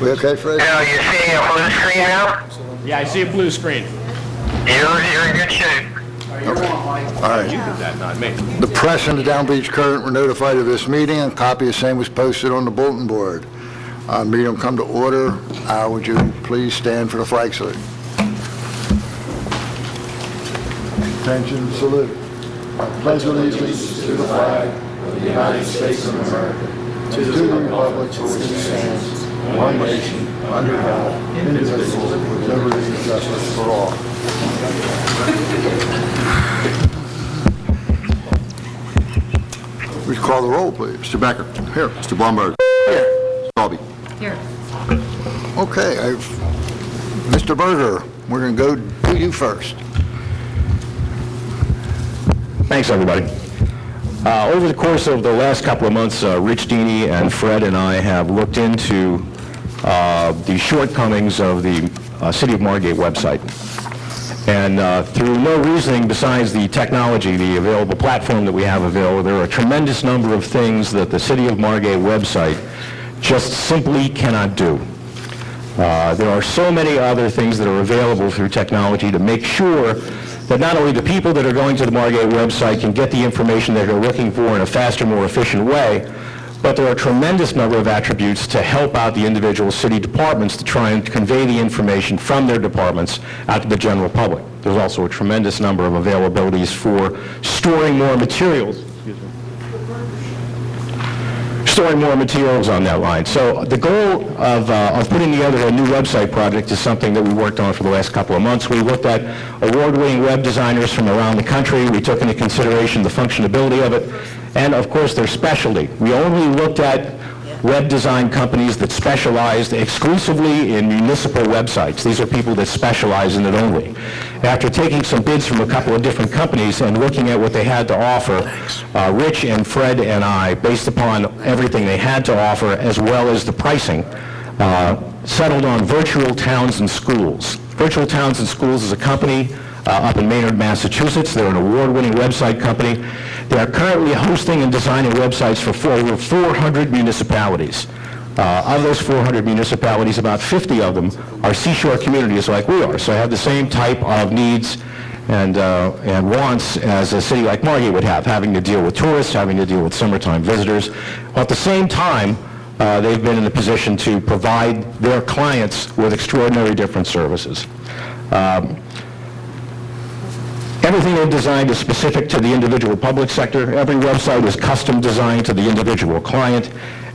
We okay, Fred? Now, you seeing a blue screen now? Yeah, I see a blue screen. You're in good shape. All right. You did that, not me. The press and the Down Beach Current were notified of this meeting. A copy of the same was posted on the bulletin board. Meeting will come to order. Would you please stand for the flag salute? Attention, salute. I pledge allegiance to the flag of the United States of America, to the republic for which it stands, one nation, under God, indivisible, with liberty and justice for all. Please call the roll, please. Mr. Becker. Here. Mr. Blumberg. Here. Mr. Dalby. Here. Okay, Mr. Berger, we're going to go to you first. Thanks, everybody. Over the course of the last couple of months, Rich Deeney and Fred and I have looked into the shortcomings of the City of Margate website. And through no reasoning besides the technology, the available platform that we have available, there are a tremendous number of things that the City of Margate website just simply cannot do. There are so many other things that are available through technology to make sure that not only the people that are going to the Margate website can get the information that they're looking for in a faster, more efficient way, but there are a tremendous number of attributes to help out the individual city departments to try and convey the information from their departments out to the general public. There's also a tremendous number of availabilities for storing more materials. Storing more materials on that line. So the goal of putting together a new website project is something that we worked on for the last couple of months. We looked at award-winning web designers from around the country. We took into consideration the functionality of it, and of course their specialty. We only looked at web design companies that specialized exclusively in municipal websites. These are people that specialize in it only. After taking some bids from a couple of different companies and looking at what they had to offer, Rich and Fred and I, based upon everything they had to offer as well as the pricing, settled on Virtual Towns and Schools. Virtual Towns and Schools is a company up in Maynard, Massachusetts. They're an award-winning website company. They are currently hosting and designing websites for over 400 municipalities. Of those 400 municipalities, about 50 of them are seashore communities like we are. So I have the same type of needs and wants as a city like Margate would have, having to deal with tourists, having to deal with summertime visitors. At the same time, they've been in a position to provide their clients with extraordinary different services. Everything they've designed is specific to the individual public sector. Every website is custom designed to the individual client,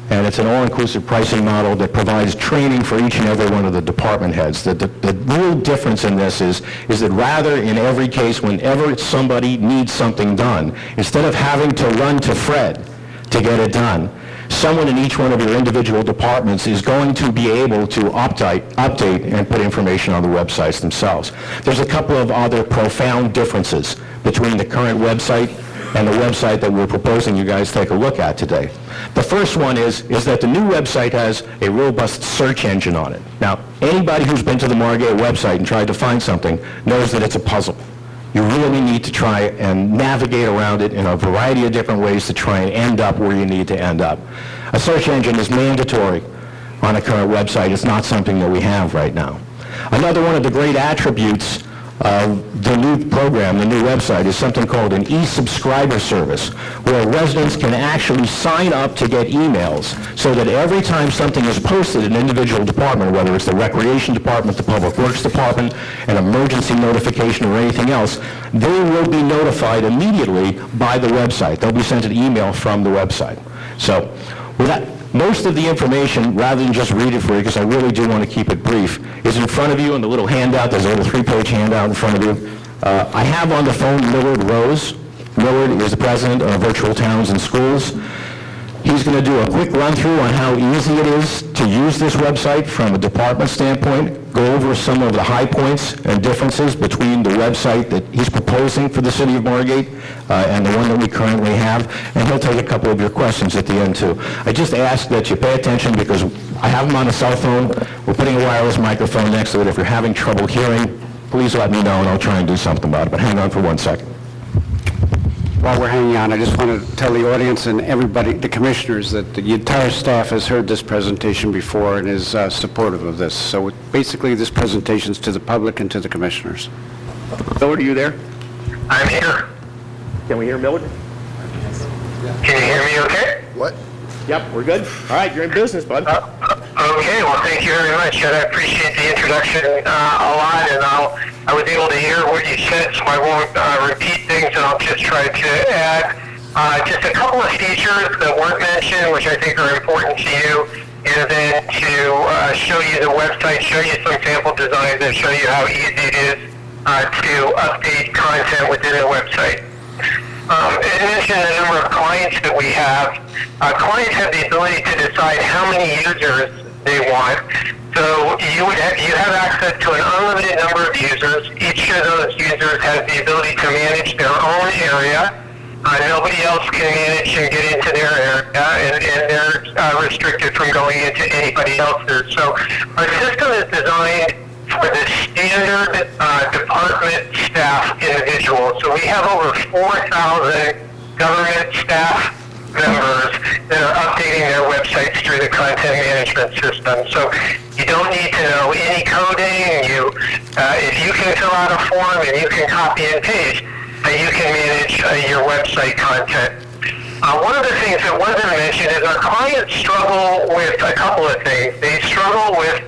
and it's an all-inclusive pricing model that provides training for each and every one of the department heads. The real difference in this is that rather in every case, whenever somebody needs something done, instead of having to run to Fred to get it done, someone in each one of your individual departments is going to be able to update and put information on the websites themselves. There's a couple of other profound differences between the current website and the website that we're proposing you guys take a look at today. The first one is that the new website has a robust search engine on it. Now, anybody who's been to the Margate website and tried to find something knows that it's a puzzle. You really need to try and navigate around it in a variety of different ways to try and end up where you need to end up. A search engine is mandatory on a current website. It's not something that we have right now. Another one of the great attributes of the new program, the new website, is something called an e-subscriber service, where residents can actually sign up to get emails so that every time something is posted in an individual department, whether it's the Recreation Department, the Public Works Department, an emergency notification, or anything else, they will be notified immediately by the website. They'll be sent an email from the website. So, with that, most of the information, rather than just read it for you, because I really do want to keep it brief, is in front of you in the little handout. There's a little 3-page handout in front of you. I have on the phone Millard Rose. Millard is the president of Virtual Towns and Schools. He's going to do a quick run-through on how easy it is to use this website from a department standpoint, go over some of the high points and differences between the website that he's proposing for the City of Margate and the one that we currently have, and he'll take a couple of your questions at the end, too. I just ask that you pay attention because I have him on a cell phone. We're putting a wireless microphone next to it. If you're having trouble hearing, please let me know, and I'll try and do something about it, but hang on for 1 second. while we're hanging on, I just want to tell the audience and everybody, the commissioners, that the entire staff has heard this presentation before and is supportive of this. So basically, this presentation is to the public and to the commissioners. Millard, are you there? I'm here. Can we hear Millard? Can you hear me okay? What? Yep, we're good. All right, you're in business, bud. Okay, well, thank you very much, and I appreciate the introduction a lot, and I was able to hear what you said, so I won't repeat things, and I'll just try to add just a couple of features that weren't mentioned, which I think are important to you, and then to show you the website, show you some sample designs, and show you how easy it is to update content within the website. It mentioned the number of clients that we have. Clients have the ability to decide how many users they want. So you have access to an unlimited number of users. Each of those users has the ability to manage their own area. Nobody else can manage and get into their area, and they're restricted from going into anybody else's. So our system is designed for the standard department staff individual. So we have over 4,000 government staff members that are updating their websites through the content management system. So you don't need to know any coding. If you can fill out a form and you can copy and paste, you can manage your website content. One of the things that wasn't mentioned is our clients struggle with a couple of things. They struggle with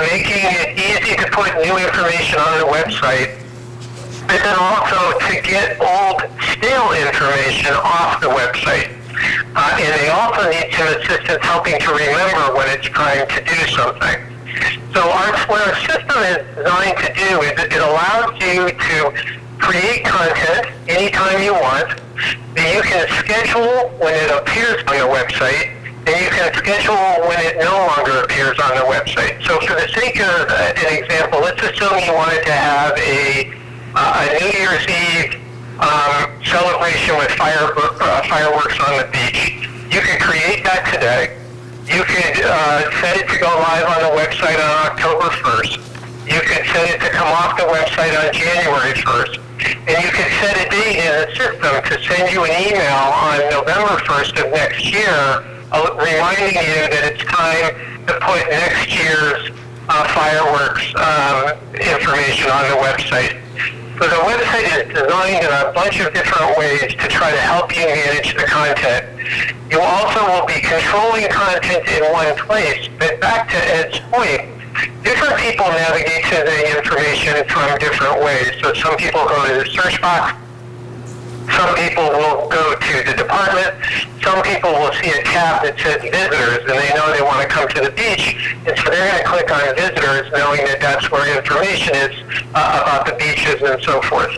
making it easy to put new information on the website, but then also to get old, stale information off the website. And they also need some assistance helping to remember when it's time to do something. So what our system is designed to do is it allows you to create content anytime you want, that you can schedule when it appears on your website, and you can schedule when it no longer appears on the website. So for the sake of an example, let's assume you wanted to have a New Year's Eve celebration with fireworks on the beach. You can create that today. You could set it to go live on the website on October 1st. You could set it to come off the website on January 1st. And you could set a date in the system to send you an email on November 1st of next year reminding you that it's time to put next year's fireworks information on the website. So the website is designed in a bunch of different ways to try to help you manage the content. You also will be controlling content in one place, but back to Ed's point, different people navigate to the information from different ways. So some people go to the search box, some people will go to the department, some people will see a tab that says visitors, and they know they want to come to the beach, and so they're going to click on visitors knowing that that's where information is about the beaches and so forth.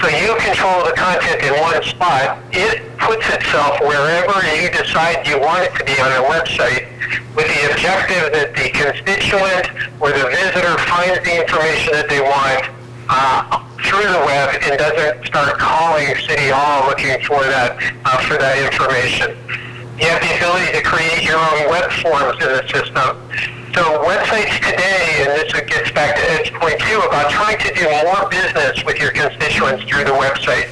So you control the content in one spot. It puts itself wherever you decide you want it to be on the website, with the objective that the constituent or the visitor finds the information that they want through the web and doesn't start calling City Hall looking for that information. You have the ability to create your own web forms in the system. So websites today, and this gets back to Ed's point too, about trying to do more business with your constituents through the website.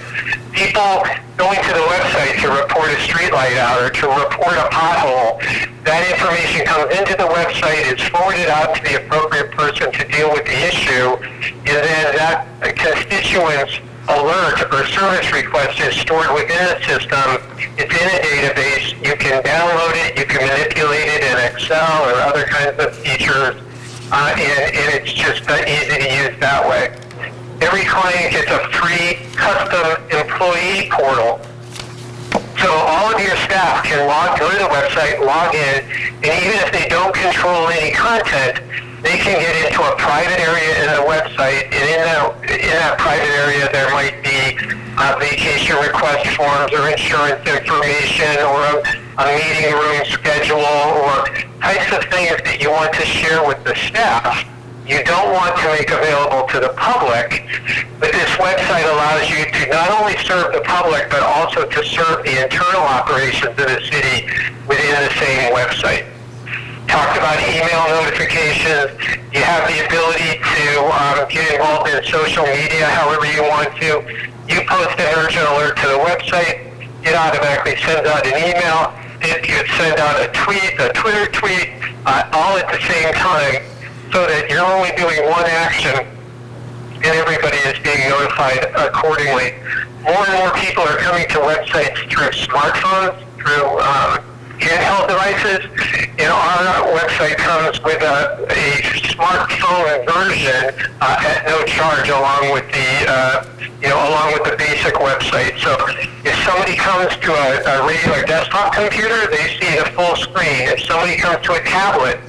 People going to the website to report a streetlight out or to report a pothole, that information comes into the website, is forwarded out to the appropriate person to deal with the issue, and then that constituent's alert or service request is stored within the system. It's in a database. You can download it. You can manipulate it in Excel or other kinds of features, and it's just easy to use that way. Every client gets a free custom employee portal. So all of your staff can go to the website, log in, and even if they don't control any content, they can get into a private area in the website, and in that private area there might be vacation request forms or insurance information or a meeting room schedule or types of things that you want to share with the staff. You don't want to make available to the public, but this website allows you to not only serve the public, but also to serve the internal operations of the city within the same website. Talked about email notifications. You have the ability to get involved in social media however you want to. You post an urgent alert to the website, it automatically sends out an email, it could send out a tweet, a Twitter tweet, all at the same time, so that you're only doing one action and everybody is being notified accordingly. More and more people are coming to websites through smartphones, through handheld devices. Our website comes with a smartphone version at no charge, along with the basic website. So if somebody comes to a regular desktop computer, they see the full screen. If somebody comes to a tablet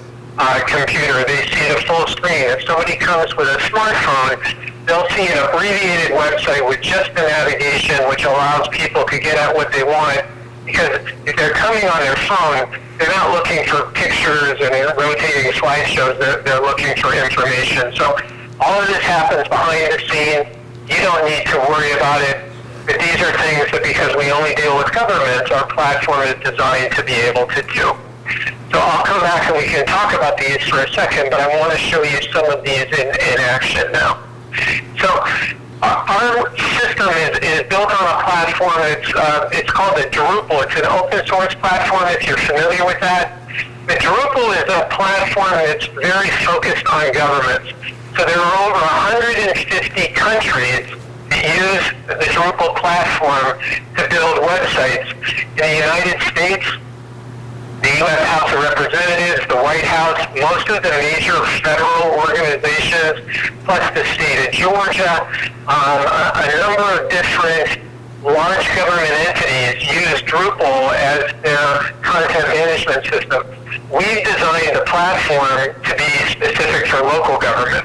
computer, they see the full screen. If somebody comes with a smartphone, they'll see an abbreviated website with just the navigation, which allows people to get at what they want. Because if they're coming on their phone, they're not looking for pictures and rotating slideshows. They're looking for information. So all of this happens behind the scenes. You don't need to worry about it. But these are things that, because we only deal with governments, our platform is designed to be able to do. So I'll come back and we can talk about these for a second, but I want to show you some of these in action now. So our system is built on a platform. It's called the Drupal. It's an open source platform, if you're familiar with that. The Drupal is a platform that's very focused on governments. So there are over 150 countries that use the Drupal platform to build websites. In the United States, the U.S. House of Representatives, the White House, most of the major federal organizations, plus the state of Georgia, a number of different large government entities use Drupal as their content management system. We've designed the platform to be specific for local government.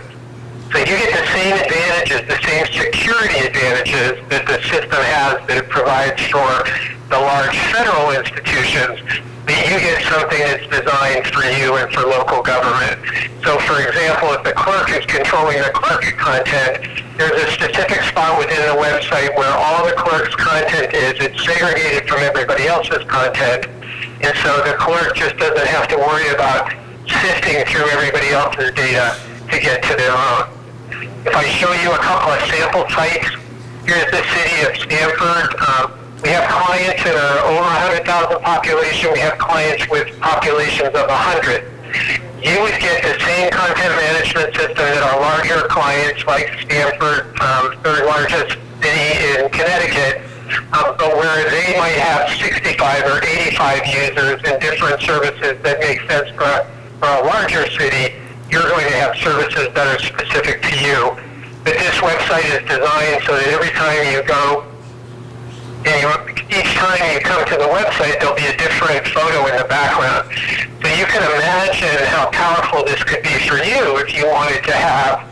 So you get the same advantages, the same security advantages that the system has that it provides for the large federal institutions, but you get something that's designed for you and for local government. So for example, if the clerk is controlling the clerk content, there's a specific spot within the website where all the clerk's content is. It's segregated from everybody else's content. And so the clerk just doesn't have to worry about sifting through everybody else's data to get to their own. If I show you a couple of sample sites, here's the city of Stamford. We have clients that are over 100,000 population. We have clients with populations of 100. You would get the same content management system that our larger clients, like Stamford, third largest city in Connecticut, but where they might have 65 or 85 users and different services that make sense for a larger city, you're going to have services that are specific to you. But this website is designed so that every time you go, each time you come to the website, there'll be a different photo in the background. So you can imagine how powerful this could be for you if you wanted to have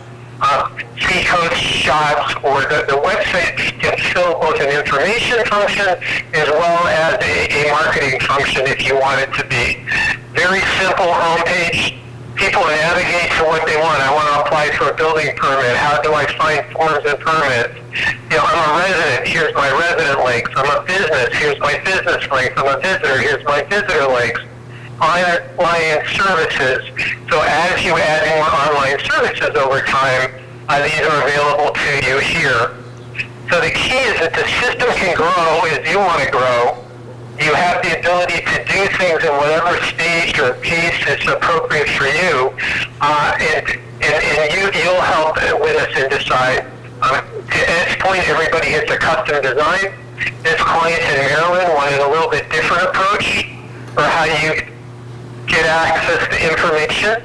seacoast shots, or the website can fill both an information function as well as a marketing function if you want it to be. Very simple homepage. People navigate to what they want. I want to apply for a building permit. How do I find forms and permits? I'm a resident. Here's my resident links. I'm a business. Here's my business links. I'm a visitor. Here's my visitor links. Online services. So as you add more online services over time, these are available to you here. So the key is that the system can grow as you want to grow. You have the ability to do things in whatever stage or pace is appropriate for you, and you'll help with us and decide. At this point, everybody gets a custom design. This client in Maryland wanted a little bit different approach for how you get access to information.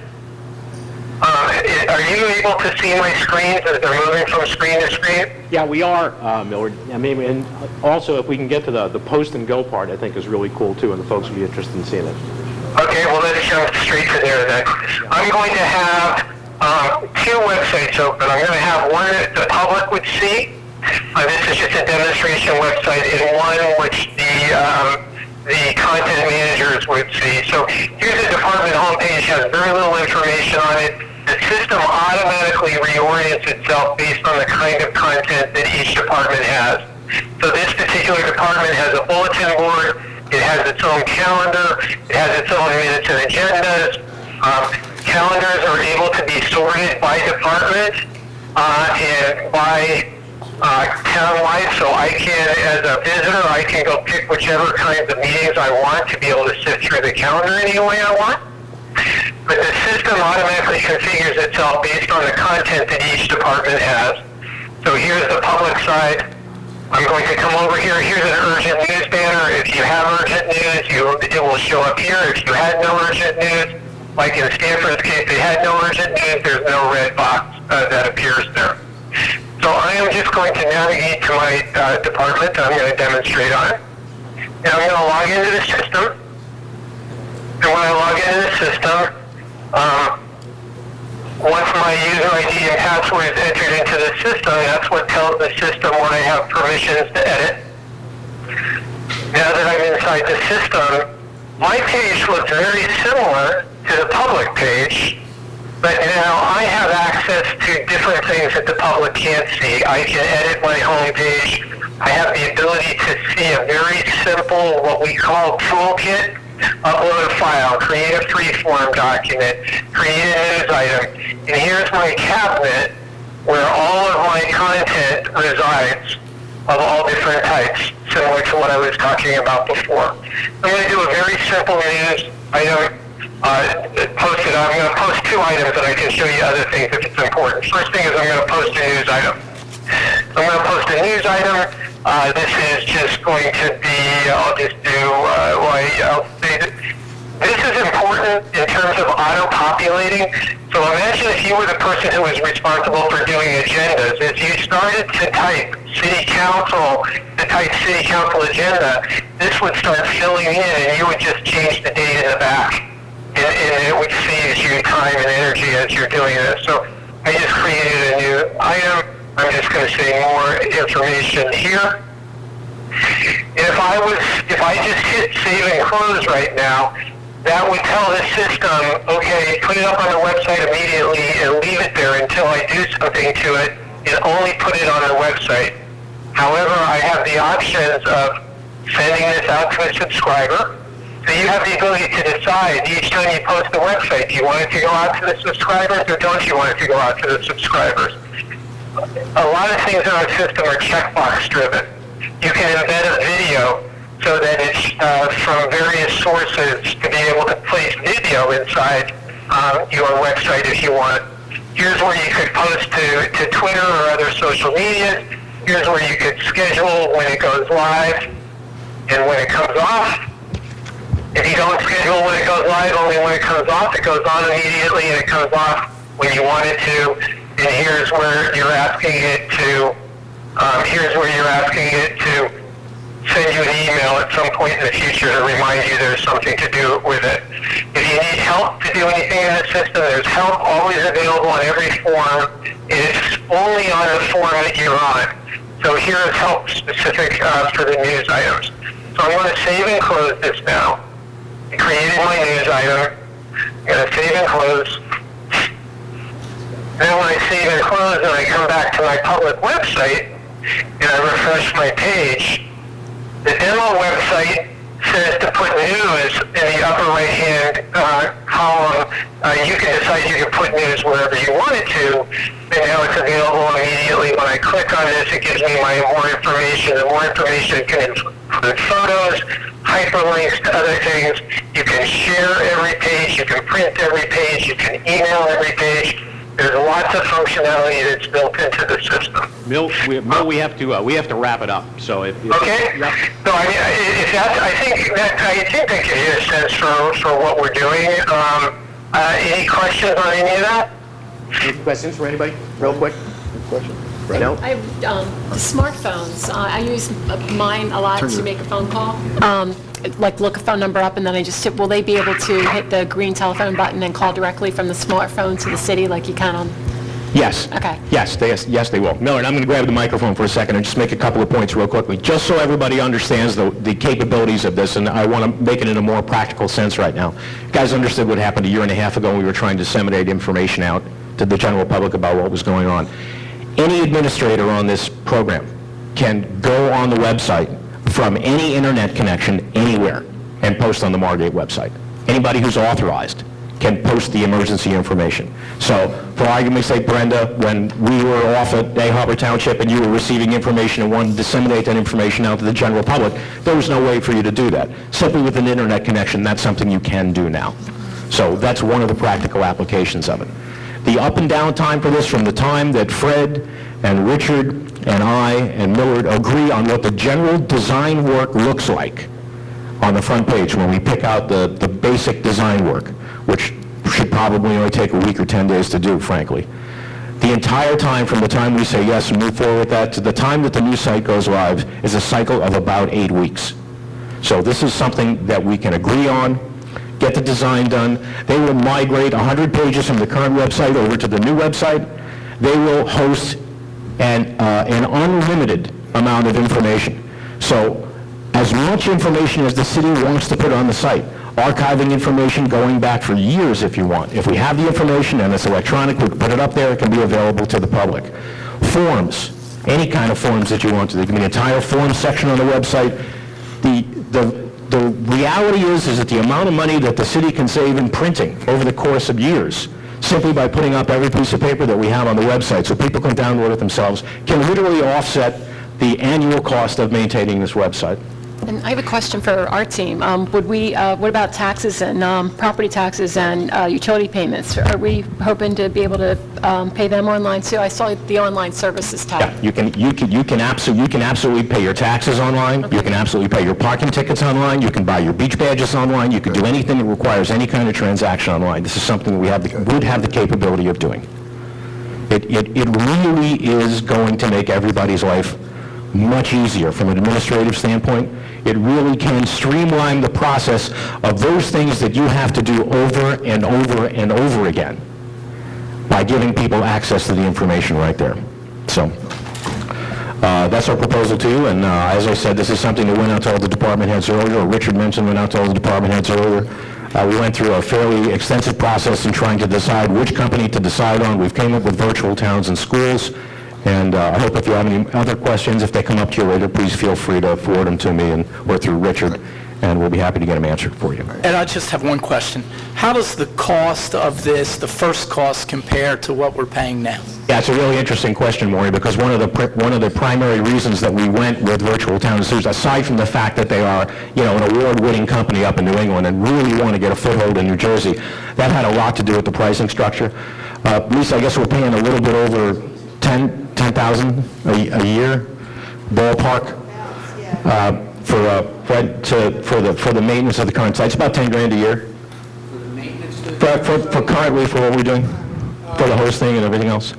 Are you able to see my screens as they're moving from screen to screen? Yeah, we are, Millard. I mean, and also if we can get to the post and go part, I think is really cool too, and the folks will be interested in seeing it. Okay, well let's jump straight to there then. I'm going to have two websites open. I'm going to have one that the public would see. This is just a demonstration website, and one which the content managers would see. So here's the department homepage, has very little information on it. The system automatically reorients itself based on the kind of content that each department has. So this particular department has a bulletin board, it has its own calendar, it has its own minutes and agendas. Calendars are able to be sorted by department and by townwide, so I can, as a visitor, I can go pick whichever kinds of meetings I want to be able to sift through the calendar any way I want. But the system automatically configures itself based on the content that each department has. So here's the public side. I'm going to come over here. Here's an urgent news banner. If you have urgent news, it will show up here. If you had no urgent news, like in Stanford's case, they had no urgent news, there's no red box that appears there. So I am just going to navigate to my department that I'm going to demonstrate on. And I'm going to log into the system. And when I log into the system, once my user ID and password is entered into the system, that's what tells the system when I have permissions to edit. Now that I'm inside the system, my page looks very similar to the public page, but now I have access to different things that the public can't see. I can edit my home page. I have the ability to see a very simple, what we call toolkit, upload a file, create a free-form document, create a news item, and here's my cabinet where all of my content resides of all different types, similar to what I was talking about before. I'm going to do a very simple news item. I'm going to post two items and I can show you other things if it's important. First thing is I'm going to post a news item. I'm going to post a news item. This is just going to be, I'll just do, I'll say that this is important in terms of auto-populating. So imagine if you were the person who was responsible for doing agendas. As you started to type city council agenda, this would start filling in and you would just change the date in the back. And it would save you time and energy as you're doing this. So I just created a new item. I'm just going to say more information here. And if I just hit save and close right now, that would tell the system, okay, put it up on the website immediately and leave it there until I do something to it, and only put it on the website. However, I have the options of sending this out to a subscriber. So you have the ability to decide each time you post the website, do you want it to go out to the subscribers or don't you want it to go out to the subscribers? A lot of things in our system are checkbox driven. You can embed a video so that it's from various sources to be able to place video inside your website if you want. Here's where you could post to Twitter or other social media. Here's where you could schedule when it goes live and when it comes off. If you don't schedule when it goes live, only when it comes off, it goes on immediately and it comes off when you want it to. And here's where you're asking it to, send you an email at some point in the future to remind you there's something to do with it. If you need help to do anything in the system, there's help always available on every form. It's only on the form that you're on. So here is help specific for the news items. So I'm going to save and close this now. I created my news item. I'm going to save and close. Then when I save and close and I come back to my public website and I refresh my page, the demo website says to put news in the upper right-hand column. You can decide you can put news wherever you want it to, and now it's available immediately. When I click on this, it gives me my more information. The more information can include photos, hyperlinks to other things. You can share every page, you can print every page, you can email every page. There's lots of functionality that's built into the system. Mill, we have to wrap it up. So if okay. Yep. So I mean, I think that gives you a sense for what we're doing. Any questions on any of that? Any questions for anybody, real quick? Question? No. I have smartphones. I use mine a lot to make a phone call. Like look a phone number up and then I just hit, will they be able to hit the green telephone button and call directly from the smartphone to the city like you can on? Yes. Okay. Yes, they will. Millard, I'm going to grab the microphone for a second and just make a couple of points real quickly, just so everybody understands the capabilities of this, and I want to make it in a more practical sense right now. You guys understood what happened a year and a half ago when we were trying to disseminate information out to the general public about what was going on. Any administrator on this program can go on the website from any internet connection anywhere and post on the Margate website. Anybody who's authorized can post the emergency information. So, for argument's sake, Brenda, when we were off at A Harbor Township and you were receiving information and wanted to disseminate that information out to the general public, there was no way for you to do that. Simply with an internet connection, that's something you can do now. So that's one of the practical applications of it. The up and down time for this, from the time that Fred and Richard and I and Millard agree on what the general design work looks like on the front page, when we pick out the basic design work, which should probably only take a week or 10 days to do, frankly. The entire time from the time we say yes and move forward with that to the time that the new site goes live is a cycle of about 8 weeks. So this is something that we can agree on, get the design done. They will migrate 100 pages from the current website over to the new website. They will host an unlimited amount of information. So as much information as the city wants to put on the site, archiving information going back for years if you want. If we have the information and it's electronic, we can put it up there, it can be available to the public. Forms, any kind of forms that you want to. There can be an entire forms section on the website. The reality is that the amount of money that the city can save in printing over the course of years, simply by putting up every piece of paper that we have on the website so people can download it themselves, can literally offset the annual cost of maintaining this website. And I have a question for our team. What about taxes and property taxes and utility payments? Are we hoping to be able to pay them online too? I saw the online services tab. Yeah, you can absolutely pay your taxes online. Okay. You can absolutely pay your parking tickets online. You can buy your beach badges online. You can do anything that requires any kind of transaction online. This is something we would have the capability of doing. It really is going to make everybody's life much easier from an administrative standpoint. It really can streamline the process of those things that you have to do over and over and over again by giving people access to the information right there. So that's our proposal to you, and as I said, this is something that went out to all the department heads earlier, or Richard mentioned went out to all the department heads earlier. We went through a fairly extensive process in trying to decide which company to decide on. We've came up with Virtual Towns and Schools. And I hope if you have any other questions, if they come up to you later, please feel free to forward them to me or through Richard, and we'll be happy to get them answered for you. And I just have one question. How does the cost of this, the first cost, compare to what we're paying now? Yeah, it's a really interesting question, Maury, because one of the primary reasons that we went with Virtual Towns is, aside from the fact that they are, an award-winning company up in New England and really want to get a foothold in New Jersey, that had a lot to do with the pricing structure. Lisa, I guess we're paying a little bit over $10,000 a year, ballpark, for the maintenance of the current site. It's about $10,000 a year. For the maintenance? For currently, for what we're doing, for the hosting and everything else.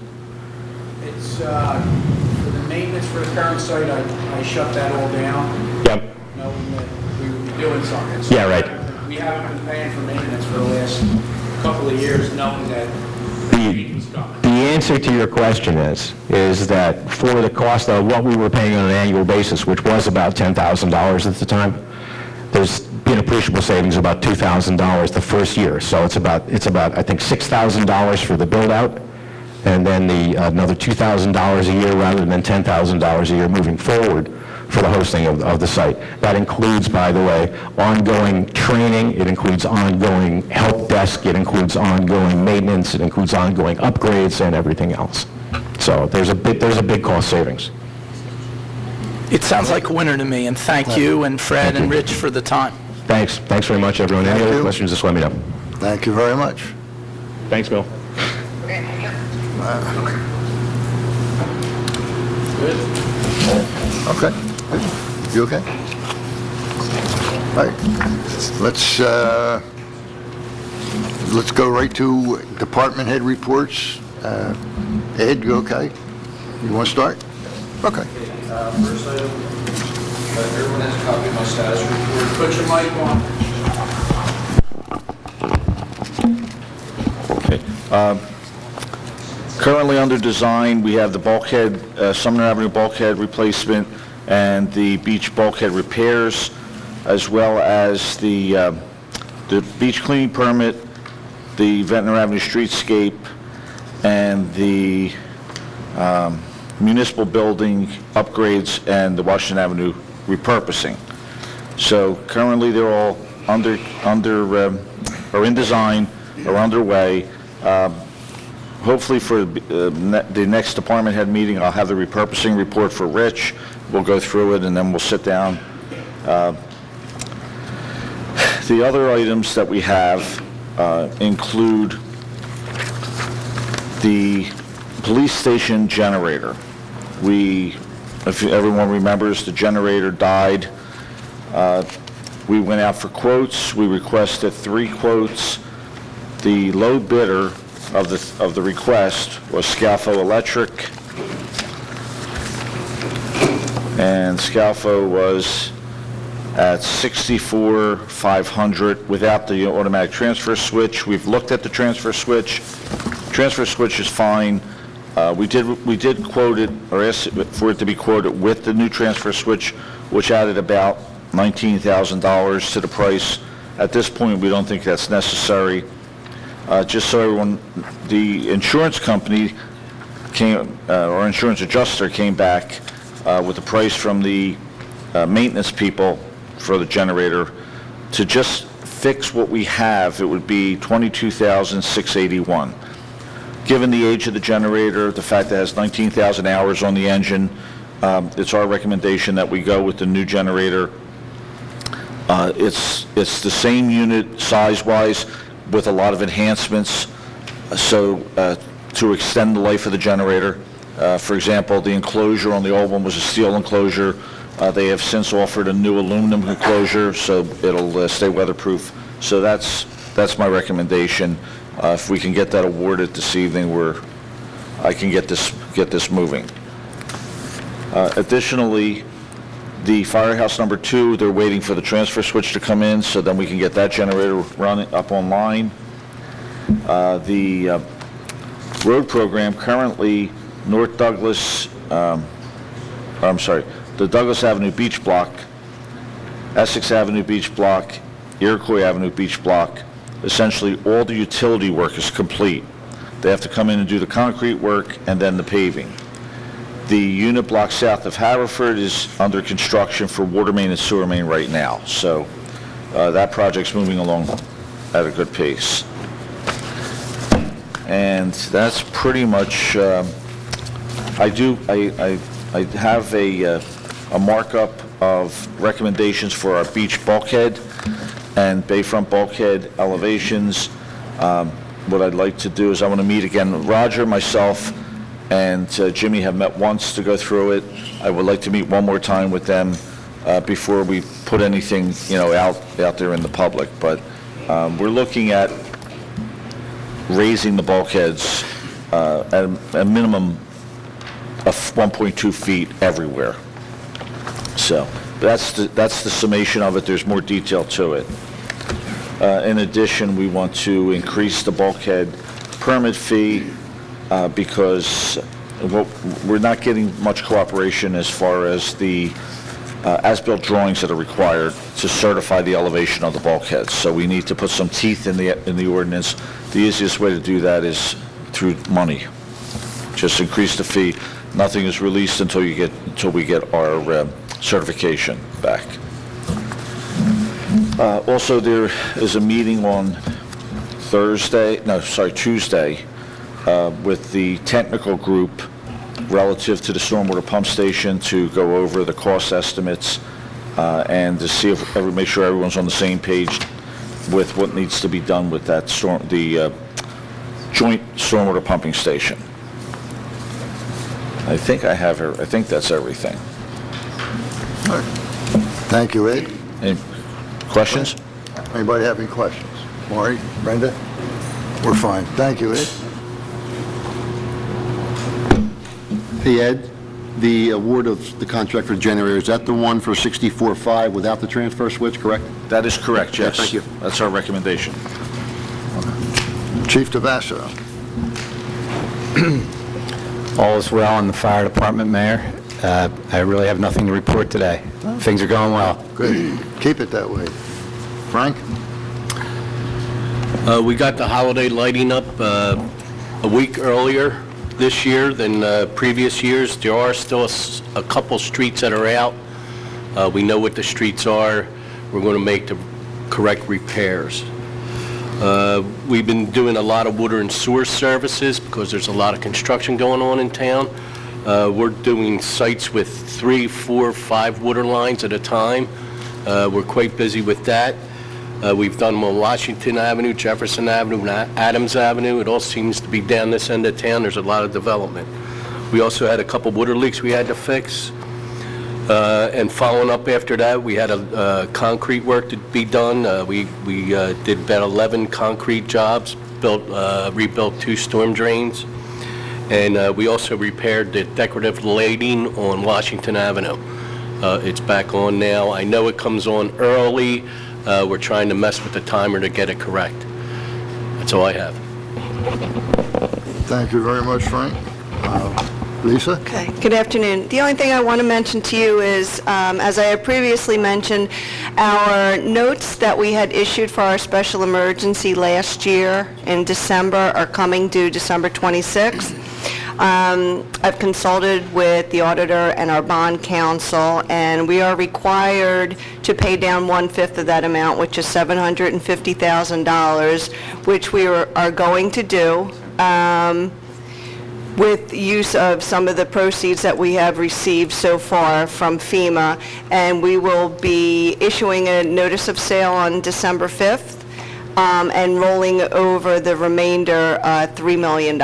It's, for the maintenance for the current site, I shut that all down, Yep. knowing that we would be doing something. So Yeah, right. We haven't been paying for maintenance for the last couple of years, knowing that the heat was coming. The answer to your question is that for the cost of what we were paying on an annual basis, which was about $10,000 at the time, there's been appreciable savings of about $2,000 the first year. So it's about I think $6,000 for the build out, and then another $2,000 a year rather than $10,000 a year moving forward for the hosting of the site. That includes, by the way, ongoing training, it includes ongoing help desk, it includes ongoing maintenance, it includes ongoing upgrades and everything else. So there's a big cost savings. It sounds like a winner to me, and thank you and Fred and Rich for the time. Thanks very much, everyone. Any Thank other you. questions, just let me know. Thank you very much. Thanks, Bill. Okay. You okay? All right. Let's go right to department head reports. Ed, you okay? You want to start? Okay. First item, everyone has a copy of my status report. Put your mic on. Okay. Currently under design, we have the bulkhead, Sumner Avenue bulkhead replacement and the beach bulkhead repairs, as well as the beach cleaning permit, the Ventnor Avenue streetscape, and the municipal building upgrades and the Washington Avenue repurposing. So currently they're all under or in design. are underway. Hopefully for the next department head meeting, I'll have the repurposing report for Rich. We'll go through it, and then we'll sit down. The other items that we have include the police station generator. If everyone remembers, the generator died. We went out for quotes. We requested 3 quotes. The low bidder of the request was Scalfo Electric, and Scalfo was at $64,500 without the automatic transfer switch. We've looked at the transfer switch. Transfer switch is fine. We did quote it, or ask for it to be quoted with the new transfer switch, which added about $19,000 to the price. At this point, we don't think that's necessary. Just so everyone, the insurance company or insurance adjuster came back with a price from the maintenance people for the generator. To just fix what we have, it would be $22,681. Given the age of the generator, the fact that it has 19,000 hours on the engine, it's our recommendation that we go with the new generator. It's the same unit size-wise with a lot of enhancements, so to extend the life of the generator. For example, the enclosure on the old one was a steel enclosure. They have since offered a new aluminum enclosure, so it'll stay weatherproof. So that's my recommendation. If we can get that awarded this evening, I can get this moving. Additionally, the firehouse number 2, they're waiting for the transfer switch to come in, so then we can get that generator running up online. The road program currently, North Douglas, the Douglas Avenue Beach Block, Essex Avenue Beach Block, Iroquois Avenue Beach Block, essentially all the utility work is complete. They have to come in and do the concrete work and then the paving. The unit block south of Haverford is under construction for water main and sewer main right now. So that project's moving along at a good pace. And that's pretty much, I have a markup of recommendations for our beach bulkhead and bayfront bulkhead elevations. What I'd like to do is I want to meet again. Roger, myself, and Jimmy have met once to go through it. I would like to meet one more time with them before we put anything, out there in the public. But we're looking at raising the bulkheads at a minimum of 1.2 feet everywhere. So that's the summation of it. There's more detail to it. In addition, we want to increase the bulkhead permit fee because we're not getting much cooperation as far as the as-built drawings that are required to certify the elevation of the bulkheads. So we need to put some teeth in the ordinance. The easiest way to do that is through money. Just increase the fee. Nothing is released until we get our certification back. Also, there is a meeting on Tuesday, with the technical group relative to the stormwater pump station to go over the cost estimates and to see if make sure everyone's on the same page with what needs to be done with that joint stormwater pumping station. I think that's everything. All right. Thank you, Ed. Any questions? Anybody have any questions? Maury, Brenda? We're fine. Thank you, Ed. Hey, Ed, the award of the contract for the generator, is that the one for 64.5 without the transfer switch, correct? That is correct, yes. Thank you. That's our recommendation. Chief Tabasco. All is well in the fire department, Mayor. I really have nothing to report today. Things are going well. Good. Keep it that way. Frank? We got the holiday lighting up a week earlier this year than previous years. There are still a couple streets that are out. We know what the streets are. We're going to make the correct repairs. We've been doing a lot of water and sewer services because there's a lot of construction going on in town. We're doing sites with 3, 4, 5 water lines at a time. We're quite busy with that. We've done them on Washington Avenue, Jefferson Avenue, and Adams Avenue. It all seems to be down this end of town. There's a lot of development. We also had a couple water leaks we had to fix. And following up after that, we had a concrete work to be done. We did about 11 concrete jobs, rebuilt 2 storm drains, and we also repaired the decorative lighting on Washington Avenue. It's back on now. I know it comes on early. We're trying to mess with the timer to get it correct. That's all I have. Thank you very much, Frank. Lisa? Okay, good afternoon. The only thing I want to mention to you is, as I had previously mentioned, our notes that we had issued for our special emergency last year in December are coming due December 26th. I've consulted with the auditor and our bond counsel, and we are required to pay down 1/5 of that amount, which is $750,000, which we are going to do. With use of some of the proceeds that we have received so far from FEMA, and we will be issuing a notice of sale on December 5th and rolling over the remainder $3 million.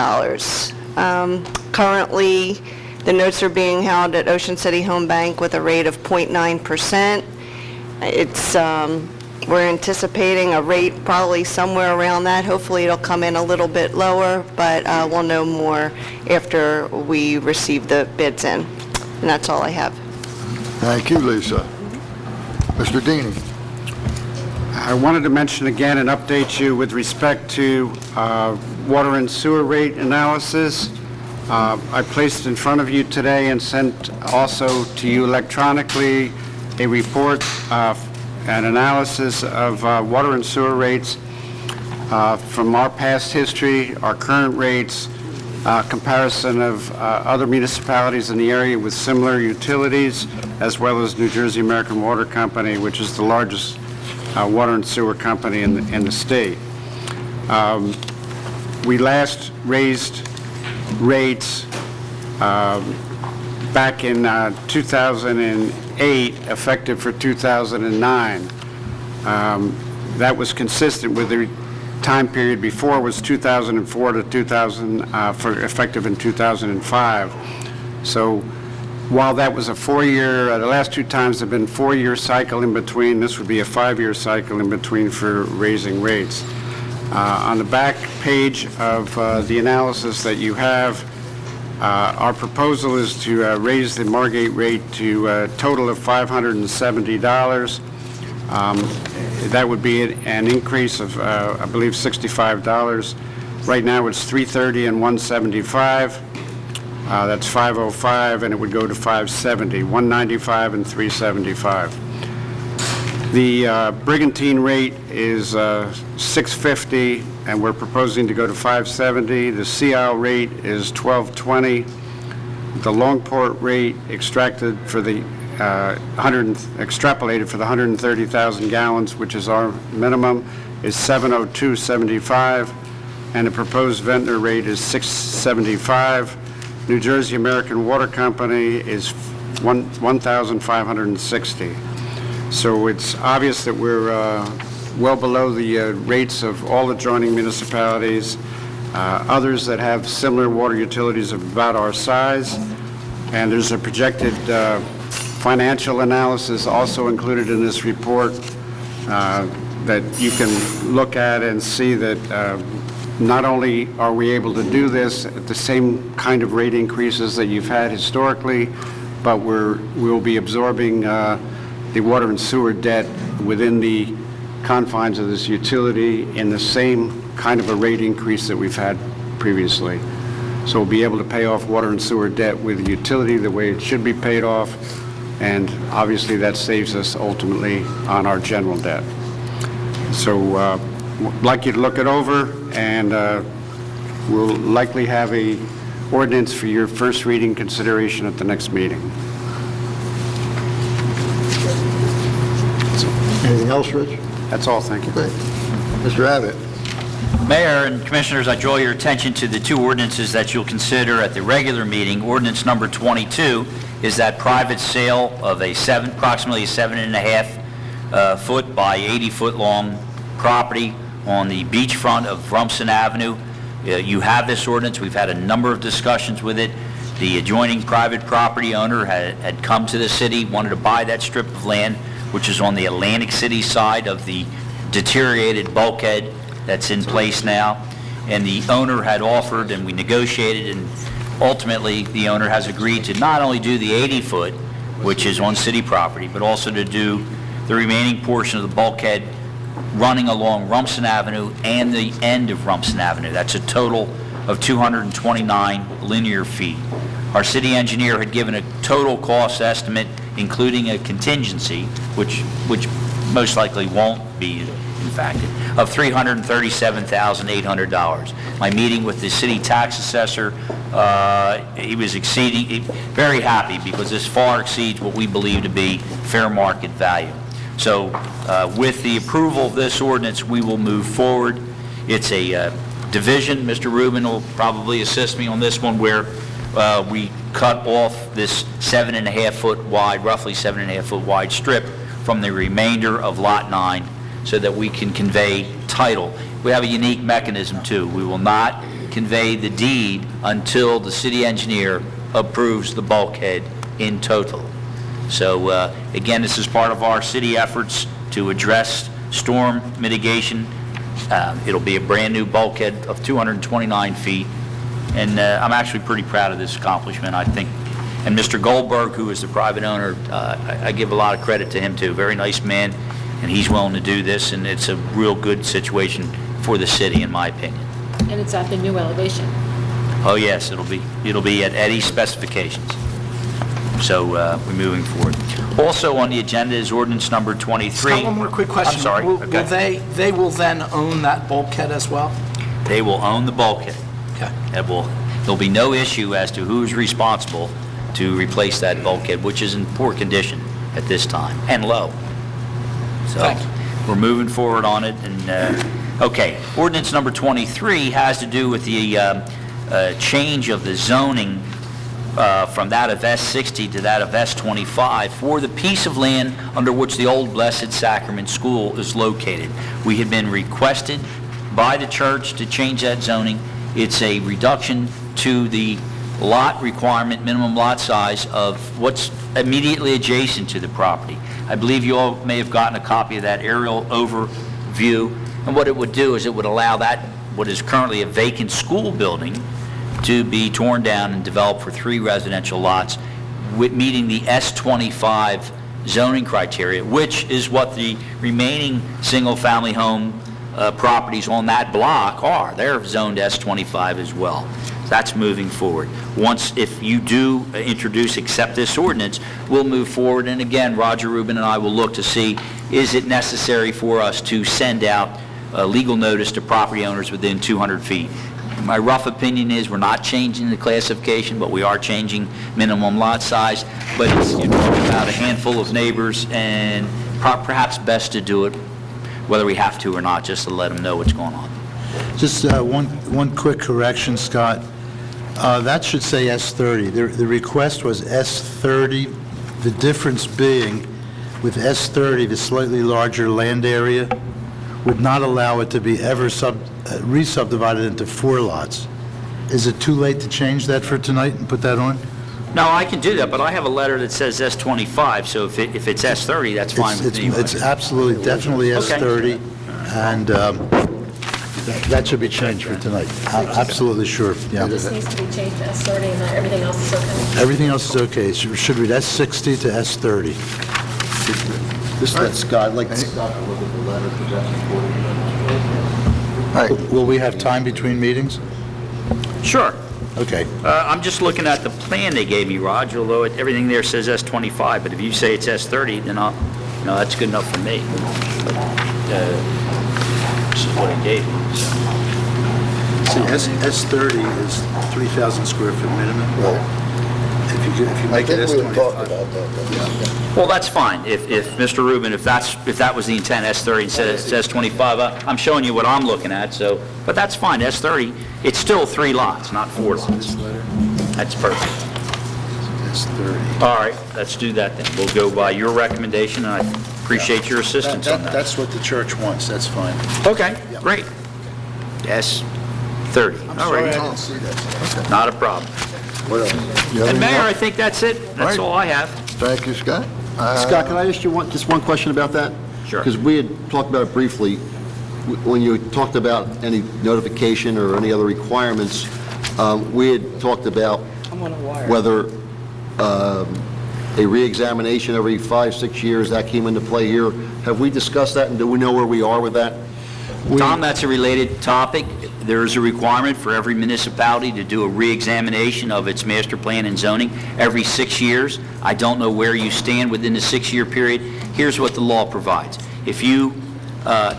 Currently, the notes are being held at Ocean City Home Bank with a rate of 0.9%. It's we're anticipating a rate probably somewhere around that. Hopefully it'll come in a little bit lower, but we'll know more after we receive the bids in. And that's all I have. Thank you, Lisa. Mr. Deeney. I wanted to mention again and update you with respect to water and sewer rate analysis. I placed in front of you today and sent also to you electronically a report an analysis of water and sewer rates from our past history, our current rates, comparison of other municipalities in the area with similar utilities, as well as New Jersey American Water Company, which is the largest water and sewer company in the state. We last raised rates back in 2008, effective for 2009. That was consistent with the time period before, was 2004 to 2000, for effective in 2005. So while that was a 4-year, the last 2 times have been 4-year cycle in between, this would be a 5-year cycle in between for raising rates. On the back page of the analysis that you have, our proposal is to raise the Margate rate to a total of $570. That would be an increase of, I believe, $65. Right now it's $330 and $175. That's $505, and it would go to $570, $195 and $375. The Brigantine rate is $650, and we're proposing to go to $570. The Sea Isle rate is $1220. The Longport rate extracted for the extrapolated for the 130,000 gallons, which is our minimum, is $702.75, and the proposed Ventnor rate is $675. New Jersey American Water Company is $1,560. So it's obvious that we're well below the rates of all adjoining municipalities, others that have similar water utilities of about our size, and there's a projected financial analysis also included in this report that you can look at and see that not only are we able to do this at the same kind of rate increases that you've had historically, but we'll be absorbing the water and sewer debt within the confines of this utility in the same kind of a rate increase that we've had previously. So we'll be able to pay off water and sewer debt with the utility the way it should be paid off, and obviously that saves us ultimately on our general debt. So I'd like you to look it over, and we'll likely have a ordinance for your first reading consideration at the next meeting. Anything else, Rich? That's all, thank you. Great. Mr. Abbott. Mayor and Commissioners, I draw your attention to the two ordinances that you'll consider at the regular meeting. Ordinance number 22 is that private sale of approximately 7.5 foot by 80 foot long property on the beachfront of Rumson Avenue. You have this ordinance. We've had a number of discussions with it. The adjoining private property owner had come to the city, wanted to buy that strip of land, which is on the Atlantic City side of the deteriorated bulkhead that's in place now. And the owner had offered, and we negotiated, and ultimately the owner has agreed to not only do the 80 foot, which is on city property, but also to do the remaining portion of the bulkhead running along Rumson Avenue and the end of Rumson Avenue. That's a total of 229 linear feet. Our city engineer had given a total cost estimate, including a contingency, which most likely won't be impacted, of $337,800. My meeting with the city tax assessor, he was very happy because this far exceeds what we believe to be fair market value. So with the approval of this ordinance, we will move forward. It's a division. Mr. Rubin will probably assist me on this one, where we cut off this 7.5 foot wide, roughly 7.5 foot wide strip from the remainder of Lot 9 so that we can convey title. We have a unique mechanism too. We will not convey the deed until the city engineer approves the bulkhead in total. So again, this is part of our city efforts to address storm mitigation. It'll be a brand new bulkhead of 229 feet. And I'm actually pretty proud of this accomplishment, I think. And Mr. Goldberg, who is the private owner, I give a lot of credit to him too. Very nice man, and he's willing to do this, and it's a real good situation for the city, in my opinion. And it's at the new elevation. Oh yes, it'll be at Eddie's specifications. So we're moving forward. Also on the agenda is ordinance number 23. Scott, one more quick question. I'm sorry. Will Okay. they will then own that bulkhead as well? They will own the bulkhead. Okay. There'll be no issue as to who's responsible to replace that bulkhead, which is in poor condition at this time, and low. So Thanks. we're moving forward on it. And okay, ordinance number 23 has to do with the change of the zoning from that of S60 to that of S25 for the piece of land under which the old Blessed Sacrament School is located. We had been requested by the church to change that zoning. It's a reduction to the lot requirement, minimum lot size of what's immediately adjacent to the property. I believe you all may have gotten a copy of that aerial overview. And what it would do is it would allow that, what is currently a vacant school building, to be torn down and developed for 3 residential lots, meeting the S25 zoning criteria, which is what the remaining single-family home properties on that block are. They're zoned S25 as well. That's moving forward. Once, if you do accept this ordinance, we'll move forward. And again, Roger Rubin and I will look to see, is it necessary for us to send out a legal notice to property owners within 200 feet? My rough opinion is we're not changing the classification, but we are changing minimum lot size. But it's, you're talking about a handful of neighbors, and perhaps best to do it, whether we have to or not, just to let them know what's going on. Just one quick correction, Scott. That should say S30. The request was S30, the difference being with S30, the slightly larger land area would not allow it to be ever re-subdivided into 4 lots. Is it too late to change that for tonight and put that on? No, I can do that, but I have a letter that says S25, so if it's S30, that's fine with me. It's absolutely, definitely S30, and that should be changed for tonight. Absolutely sure, yeah. It just needs to be changed to S30 and then everything else is okay. Everything else is okay. It should read S60 to S30. This is Scott, I'd like Scott to look at the letter, because that's important. Will we have time between meetings? Sure. Okay. I'm just looking at the plan they gave me, Raj, although everything there says S25, but if you say it's S30, then that's good enough for me. This is what it gave me. See, S30 is 3,000 square foot minimum. I think we had talked about that. Well, that's fine. If Mr. Rubin, if that was the intent, S30 instead of says 25, I'm showing you what I'm looking at, so, but that's fine. S30, it's still 3 lots, not 4 lots. That's perfect. S30. All right, let's do that then. We'll go by your recommendation, and I appreciate your assistance on that. That's what the church wants, that's fine. Okay, great. S30. I'm All sorry right. I didn't see that. Okay. Not a problem. What else? You have And anything Mayor, I else? think that's it. That's Right. all I have. Thank you, Scott. Scott, can I ask you just one question about that? Sure. Because we had talked about it briefly, when you talked about any notification or any other requirements, we had talked about whether a reexamination every 5-6 years, that came into play here. Have we discussed that, and do we know where we are with that? Tom, that's a related topic. There is a requirement for every municipality to do a reexamination of its master plan and zoning every 6 years. I don't know where you stand within the 6-year period. Here's what the law provides. If you,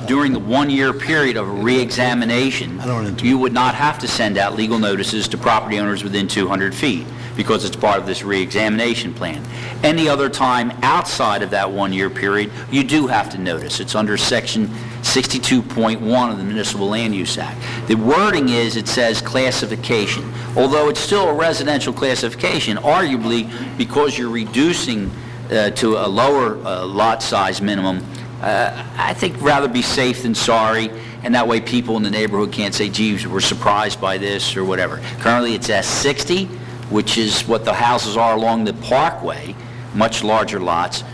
during the 1-year period of a reexamination, you would not have to send out legal notices to property owners within 200 feet because it's part of this reexamination plan. Any other time outside of that 1-year period, you do have to notice. It's under Section 62.1 of the Municipal Land Use Act. The wording is, it says classification. Although it's still a residential classification, arguably, because you're reducing to a lower lot size minimum, I think rather be safe than sorry, and that way people in the neighborhood can't say, geez, we're surprised by this or whatever. Currently, it's S60, which is what the houses are along the parkway, much larger lots.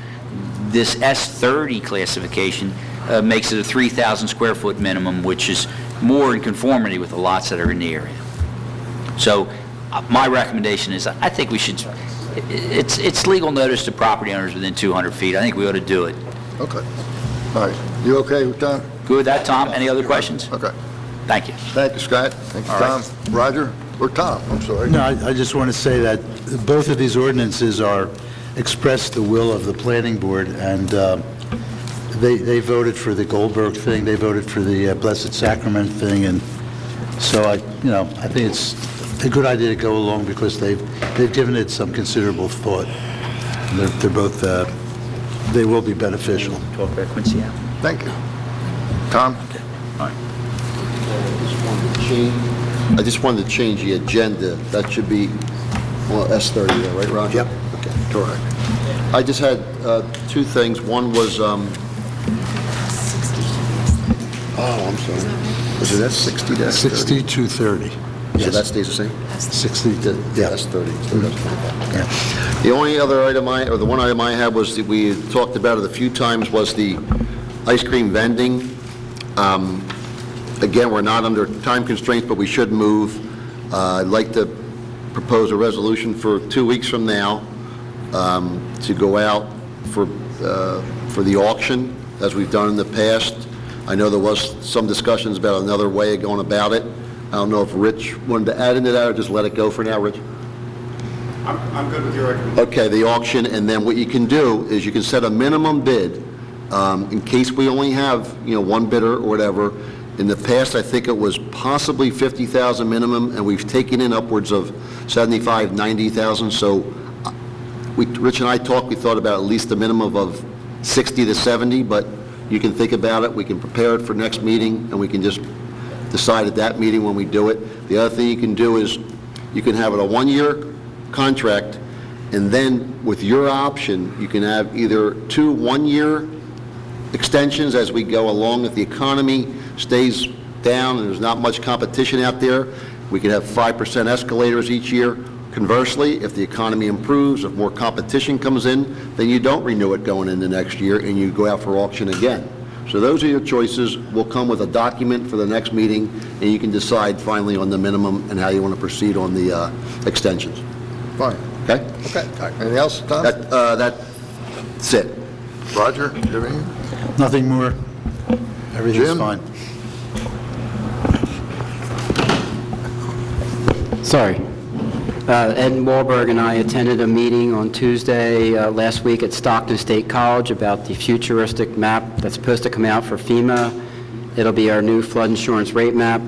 This S30 classification makes it a 3,000 square foot minimum, which is more in conformity with the lots that are in the area. So my recommendation is, I think we should, it's legal notice to property owners within 200 feet. I think we ought to do it. Okay. All right. You okay with that? Good with that, Tom? Any other questions? Okay. Thank you. Thank you, Scott. Thank you, All Tom. right. Roger? Or Tom, I'm sorry. No, I just want to say that both of these ordinances express the will of the planning board, and they voted for the Goldberg thing, they voted for the Blessed Sacrament thing, and so I think it's a good idea to go along because they've given it some considerable thought. They're both, they will be beneficial. Talk about Quincy Ave. Thank you. Tom? All right. I just wanted to change the agenda. That should be, well, S30 there, right, Roger? Yep. Okay, correct. I just had 2 things. One was, oh, I'm sorry. Was it S60 to S30? 60 to 30. So that stays the same? 60 to, yeah. S30. So that's 25. Okay. The only other item the one item I had was that we had talked about it a few times, was the ice cream vending. Again, we're not under time constraints, but we should move. I'd like to propose a resolution for 2 weeks from now to go out for the auction, as we've done in the past. I know there was some discussions about another way of going about it. I don't know if Rich wanted to add into that or just let it go for now, Rich? I'm good with your recommendation. Okay, the auction, and then what you can do is you can set a minimum bid in case we only have, one bidder or whatever. In the past, I think it was possibly 50,000 minimum, and we've taken in upwards of 75, 90,000. So Rich and I talked, we thought about at least a minimum of 60 to 70, but you can think about it. We can prepare it for next meeting, and we can just decide at that meeting when we do it. The other thing you can do is you can have it a 1-year contract, and then with your option, you can have either 2 1-year extensions as we go along. If the economy stays down and there's not much competition out there, we could have 5% escalators each year. Conversely, if the economy improves, if more competition comes in, then you don't renew it going into next year and you go out for auction again. So those are your choices. We'll come with a document for the next meeting, and you can decide finally on the minimum and how you want to proceed on the extensions. Fine. Okay? Okay. Anything else, Tom? That's it. Roger, do you have anything? Nothing more. Everything's Jim? fine. Sorry. Ed Wahlberg and I attended a meeting on Tuesday last week at Stockton State College about the futuristic map that's supposed to come out for FEMA. It'll be our new flood insurance rate map.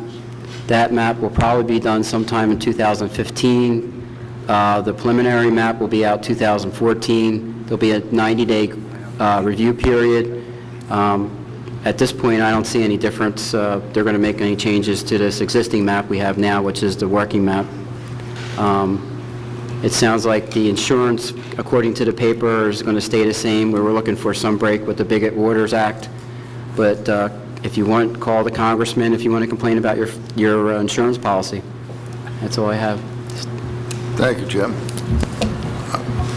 That map will probably be done sometime in 2015. The preliminary map will be out 2014. There'll be a 90-day review period. At this point, I don't see any difference. They're going to make any changes to this existing map we have now, which is the working map. It sounds like the insurance, according to the paper, is going to stay the same. We were looking for some break with the Bigot Waters Act. But if you want, call the congressman if you want to complain about your insurance policy. That's all I have. Thank you, Jim.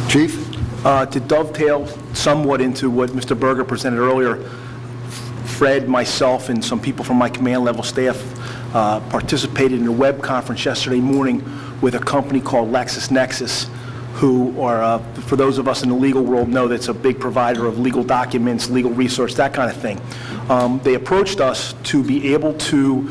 Chief? To dovetail somewhat into what Mr. Berger presented earlier, Fred, myself, and some people from my command level staff participated in a web conference yesterday morning with a company called LexisNexis, who are, for those of us in the legal world, know that's a big provider of legal documents, legal research, that kind of thing. They approached us to be able to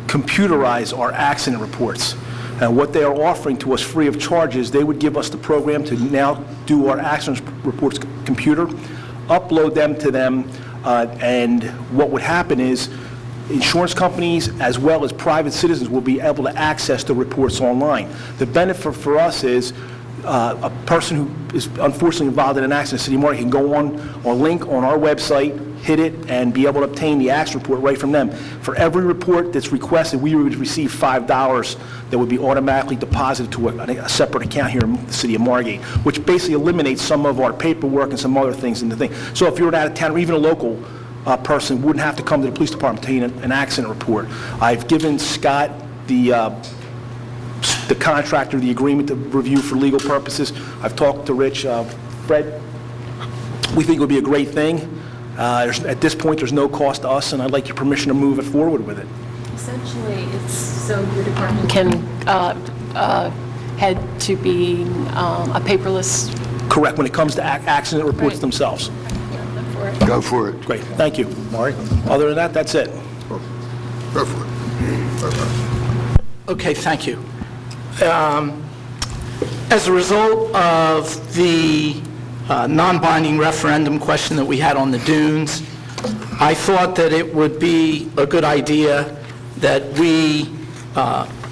computerize our accident reports. And what they are offering to us free of charge is they would give us the program to now do our accident reports computer, upload them to them, and what would happen is insurance companies as well as private citizens will be able to access the reports online. The benefit for us is a person who is unfortunately involved in an accident, City of Margate, can go on or link on our website, hit it, and be able to obtain the accident report right from them. For every report that's requested, we would receive $5 that would be automatically deposited to a separate account here in the City of Margate, which basically eliminates some of our paperwork and some other things in the thing. So if you're out of town, or even a local person wouldn't have to come to the police department to obtain an accident report. I've given Scott the contractor the agreement to review for legal purposes. I've talked to Rich. Fred, we think it would be a great thing. At this point, there's no cost to us, and I'd like your permission to move it forward with it. Essentially, it's so your department can head to being a paperless. Correct, when it comes to accident reports themselves. Go for it. Great, thank you. Mark? Other than that, that's it. Go for it. Okay, thank you. As a result of the non-binding referendum question that we had on the dunes, I thought that it would be a good idea that we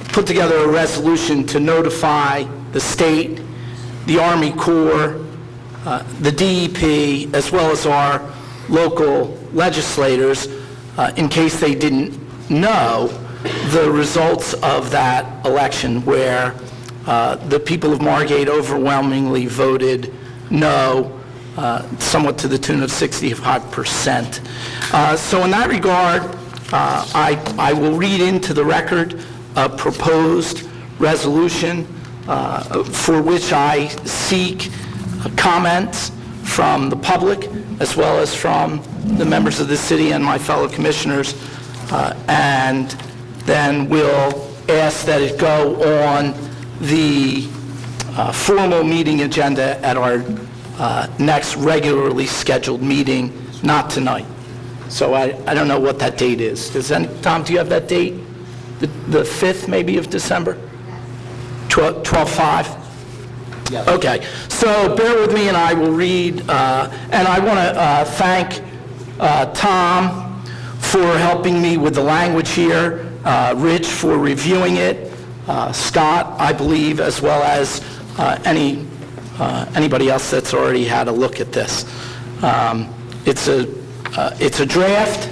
put together a resolution to notify the state, the Army Corps, the DEP, as well as our local legislators, in case they didn't know the results of that election, where the people of Margate overwhelmingly voted no, somewhat to the tune of 65%. So in that regard, I will read into the record a proposed resolution for which I seek comments from the public as well as from the members of the city and my fellow commissioners, and then we'll ask that it go on the formal meeting agenda at our next regularly scheduled meeting, not tonight. So I don't know what that date is. Tom, do you have that date? The 5th, maybe, of December? 12/5? Yes. Okay. So bear with me and I will read. And I want to thank Tom for helping me with the language here, Rich for reviewing it, Scott, I believe, as well as anybody else that's already had a look at this. It's a draft.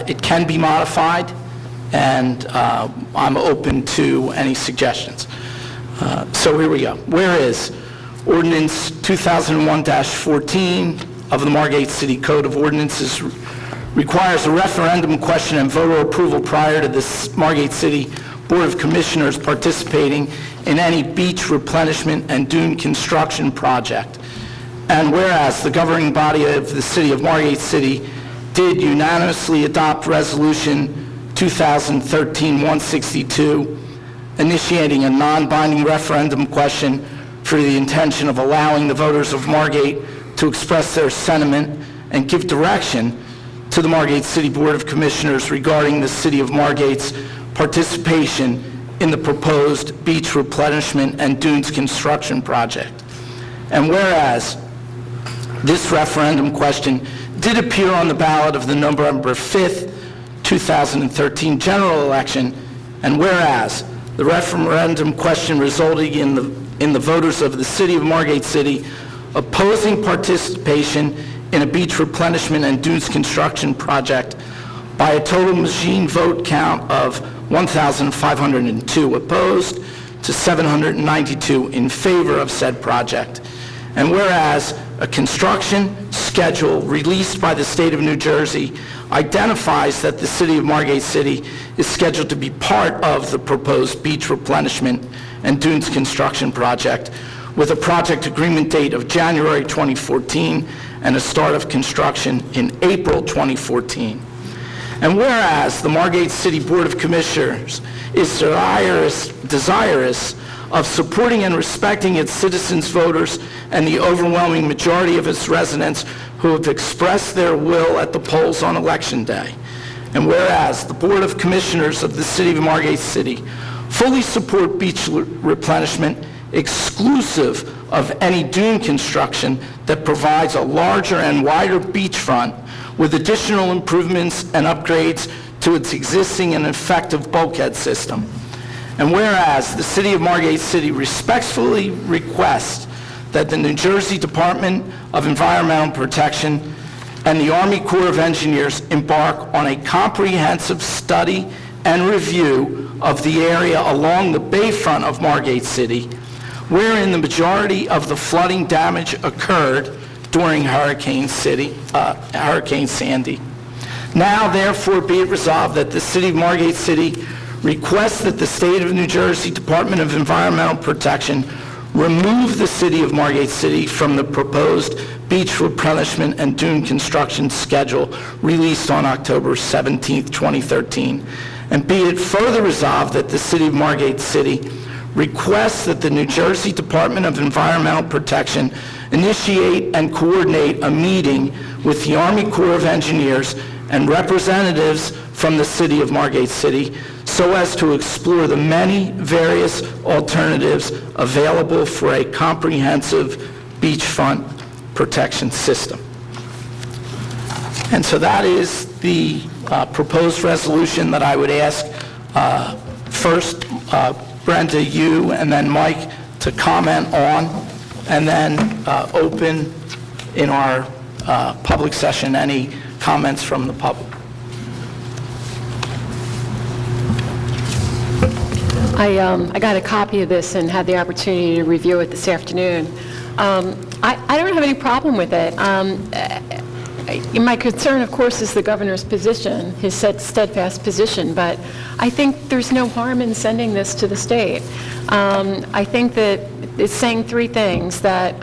It can be modified, and I'm open to any suggestions. So here we go. Whereas Ordinance 2001-14 of the Margate City Code of Ordinances requires a referendum question and voter approval prior to the Margate City Board of Commissioners participating in any beach replenishment and dune construction project. And whereas the governing body of the City of Margate City did unanimously adopt Resolution 2013-162, initiating a non-binding referendum question for the intention of allowing the voters of Margate to express their sentiment and give direction to the Margate City Board of Commissioners regarding the City of Margate's participation in the proposed beach replenishment and dunes construction project. And whereas this referendum question did appear on the ballot of the November 5th, 2013 general election, and whereas the referendum question resulting in the voters of the city of Margate City opposing participation in a beach replenishment and dunes construction project by a total machine vote count of 1,502 opposed to 792 in favor of said project. And whereas a construction schedule released by the state of New Jersey identifies that the city of Margate City is scheduled to be part of the proposed beach replenishment and dunes construction project with a project agreement date of January 2014 and a start of construction in April 2014. And whereas the Margate City Board of Commissioners is desirous of supporting and respecting its citizens, voters, and the overwhelming majority of its residents who have expressed their will at the polls on Election Day. And whereas the Board of Commissioners of the City of Margate City fully support beach replenishment exclusive of any dune construction that provides a larger and wider beachfront with additional improvements and upgrades to its existing and effective bulkhead system. And whereas the City of Margate City respectfully requests that the New Jersey Department of Environmental Protection and the Army Corps of Engineers embark on a comprehensive study and review of the area along the bayfront of Margate City, wherein the majority of the flooding damage occurred during Hurricane Sandy. Now, therefore, be it resolved that the City of Margate City requests that the State of New Jersey Department of Environmental Protection remove the City of Margate City from the proposed beach replenishment and dune construction schedule released on October 17, 2013. And be it further resolved that the City of Margate City requests that the New Jersey Department of Environmental Protection initiate and coordinate a meeting with the Army Corps of Engineers and representatives from the City of Margate City so as to explore the many various alternatives available for a comprehensive beachfront protection system. And so that is the proposed resolution that I would ask first Brenda, you, and then Mike to comment on, and then open in our public session any comments from the public. I got a copy of this and had the opportunity to review it this afternoon. I don't have any problem with it. My concern, of course, is the governor's position, his steadfast position, but I think there's no harm in sending this to the state. I think that it's saying three things, that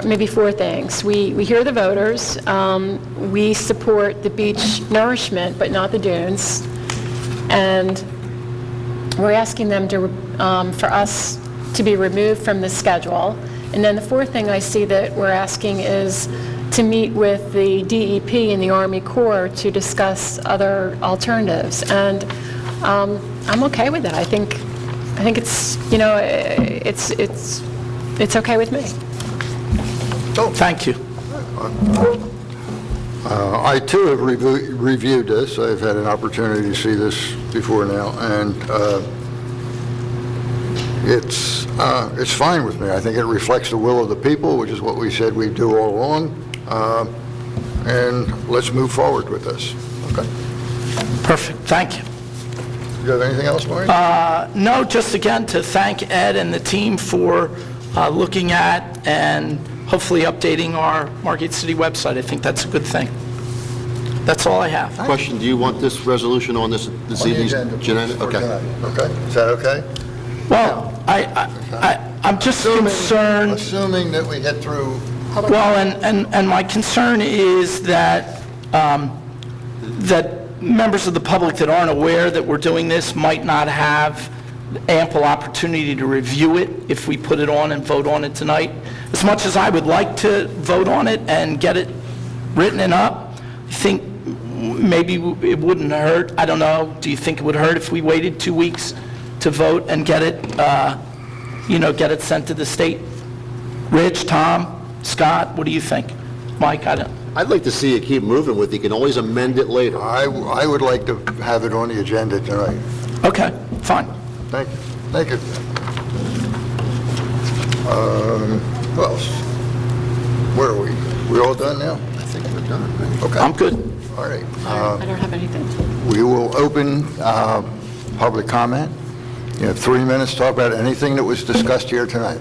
maybe four things. We hear the voters, we support the beach nourishment, but not the dunes, and we're asking them to, for us to be removed from the schedule. And then the fourth thing I see that we're asking is to meet with the DEP and the Army Corps to discuss other alternatives. And I'm okay with it. I think it's, you know, it's okay with me. Oh, thank you. I too have reviewed this. I've had an opportunity to see this before now, and it's fine with me. I think it reflects the will of the people, which is what we said we'd do all along. And let's move forward with this. Okay. Perfect. Thank you. You have anything else, Maureen? No, just again to thank Ed and the team for looking at and hopefully updating our Margate City website. I think that's a good thing. That's all I have. Question, do you want this resolution on this evening's agenda? Okay. Okay. Is that okay? Well, I'm just concerned. Assuming that we get through. Well, and my concern is that that members of the public that aren't aware that we're doing this might not have ample opportunity to review it if we put it on and vote on it tonight. As much as I would like to vote on it and get it written and up, I think maybe it wouldn't hurt. I don't know. Do you think it would hurt if we waited 2 weeks to vote and get it, get it sent to the state? Rich, Tom, Scott, what do you think? Mike, I don't. I'd like to see it keep moving with. You can always amend it later. I would like to have it on the agenda tonight. Okay. fine. Thank you. Thank you. Who else? Where are we? We all done now? I think we're done. Okay. I'm good. All right. I don't have anything. We will open public comment. You have 3 minutes to talk about anything that was discussed here tonight.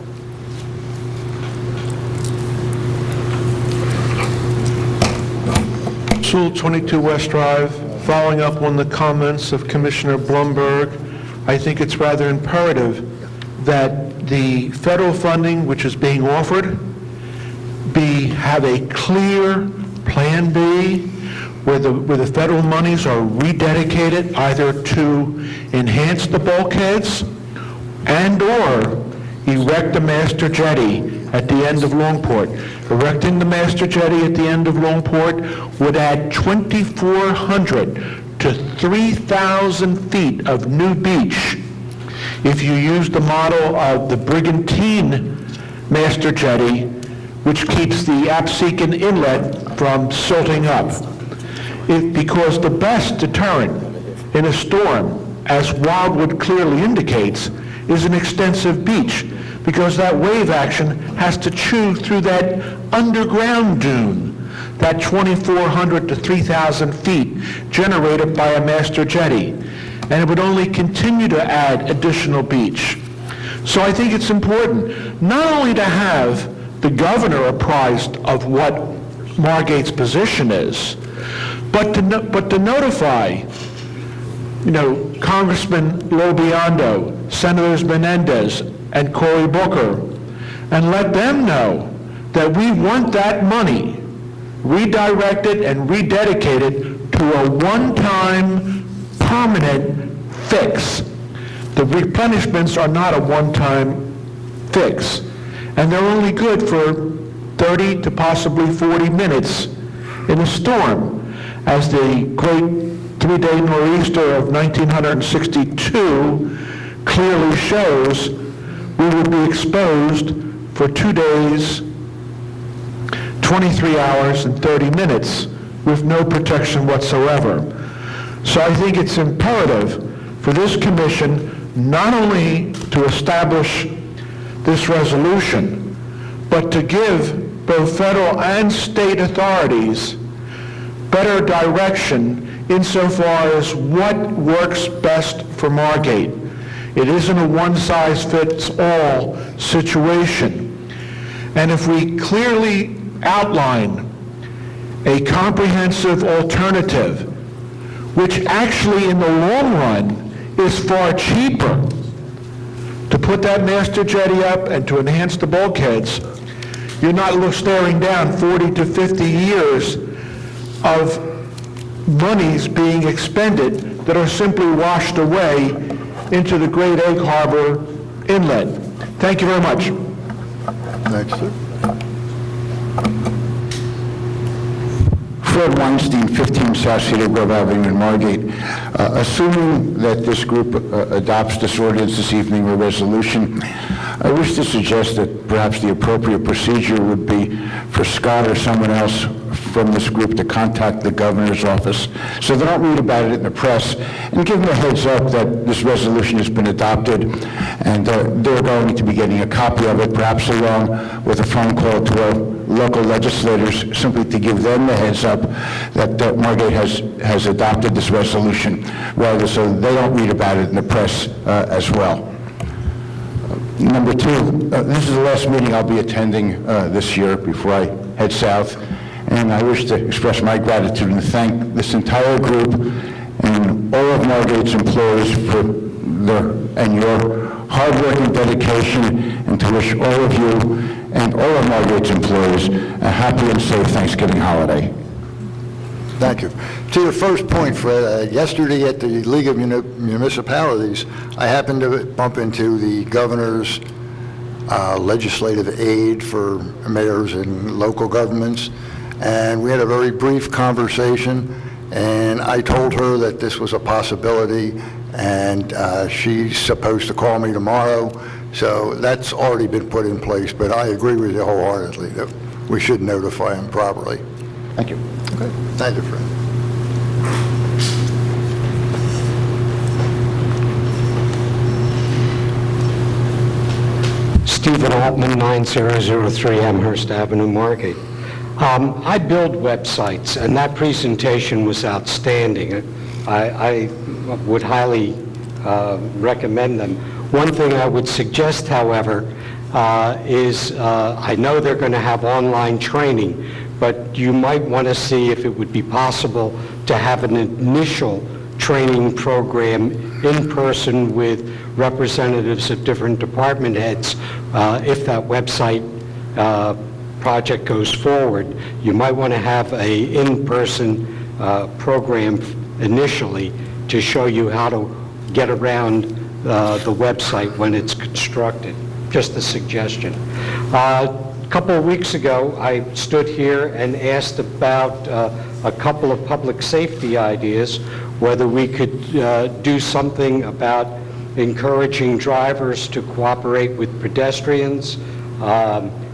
Sewell, 22 West Drive. Following up on the comments of Commissioner Blumberg, I think it's rather imperative that the federal funding which is being offered have a clear Plan B where the federal monies are rededicated either to enhance the bulkheads and/or erect a master jetty at the end of Longport. Erecting the master jetty at the end of Longport would add 2,400 to 3,000 feet of new beach. If you use the model of the Brigantine master jetty, which keeps the Absecon Inlet from silting up. Because the best deterrent in a storm, as Wildwood clearly indicates, is an extensive beach, because that wave action has to chew through that underground dune, that 2,400 to 3,000 feet generated by a master jetty. And it would only continue to add additional beach. So I think it's important not only to have the governor apprised of what Margate's position is, but to notify, Congressman Lobiondo, Senators Menendez and Cory Booker, and let them know that we want that money redirected and rededicated to a one-time permanent fix. The replenishments are not a one-time fix, and they're only good for 30 to possibly 40 minutes in a storm. As the great three-day nor'easter of 1962 clearly shows, we would be exposed for 2 days, 23 hours and 30 minutes with no protection whatsoever. So I think it's imperative for this commission not only to establish this resolution, but to give both federal and state authorities better direction insofar as what works best for Margate. It isn't a one-size-fits-all situation. And if we clearly outline a comprehensive alternative, which actually in the long run is far cheaper to put that master jetty up and to enhance the bulkheads, you're not staring down 40 to 50 years of monies being expended that are simply washed away into the Great Egg Harbor Inlet. Thank you very much. Thanks, sir. Fred Weinstein, 15 South Cedar Grove Avenue in Margate. Assuming that this group adopts this ordinance this evening or resolution, I wish to suggest that perhaps the appropriate procedure would be for Scott or someone else from this group to contact the governor's office so they don't read about it in the press, and give them a heads up that this resolution has been adopted and they're going to be getting a copy of it, perhaps along with a phone call to our local legislators, simply to give them the heads up that Margate has adopted this resolution, rather so they don't read about it in the press as well. Number two, this is the last meeting I'll be attending this year before I head south, and I wish to express my gratitude and thank this entire group and all of Margate's employees for your hard work and dedication, and to wish all of you and all of Margate's employees a happy and safe Thanksgiving holiday. Thank you. To your first point, Fred, yesterday at the League of Municipalities, I happened to bump into the governor's legislative aide for mayors and local governments, and we had a very brief conversation, and I told her that this was a possibility, and she's supposed to call me tomorrow, so that's already been put in place, but I agree with you wholeheartedly that we should notify them properly. Thank you. Okay. Thank you, Fred. Stephen Altman, 9003 Amherst Avenue, Margate. I build websites, and that presentation was outstanding. I would highly recommend them. One thing I would suggest, however, is I know they're going to have online training, but you might want to see if it would be possible to have an initial training program in person with representatives of different department heads. If that website project goes forward, you might want to have a in-person program initially to show you how to get around the website when it's constructed. Just a suggestion. A couple of weeks ago, I stood here and asked about a couple of public safety ideas, whether we could do something about encouraging drivers to cooperate with pedestrians,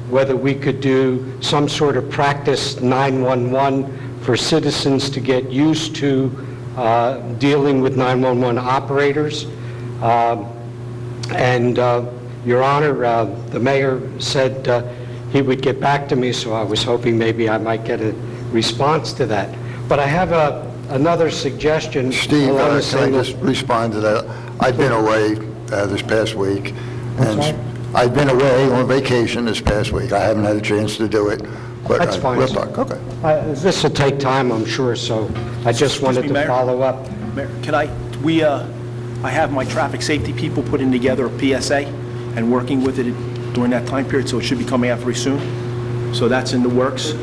whether we could do some sort of practice 911 for citizens to get used to dealing with 911 operators. Your Honor, the mayor said he would get back to me, so I was hoping maybe I might get a response to that. But I have another suggestion. Steve, can I just respond to that? I've been away this past week, and I've been away on vacation this past week. I haven't had a chance to do it, but That's fine. we'll talk. Okay. This will take time, I'm sure, so I just wanted to follow up. Mayor, can I have my traffic safety people putting together a PSA and working with it during that time period, so it should be coming out very soon. So that's in the works.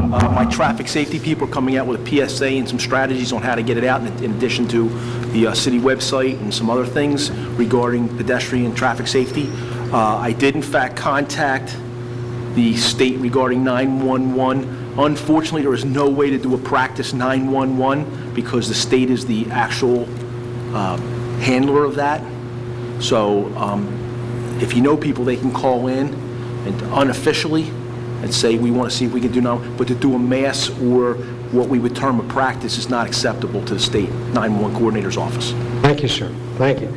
My traffic safety people are coming out with a PSA and some strategies on how to get it out, in addition to the city website and some other things regarding pedestrian traffic safety. I did, in fact, contact the state regarding 911. Unfortunately, there is no way to do a practice 911 because the state is the actual handler of that. So if you know people, they can call in and unofficially and say, we want to see if we can do now, but to do a mass or what we would term a practice is not acceptable to the state 911 coordinator's office. Thank you, sir. Thank you.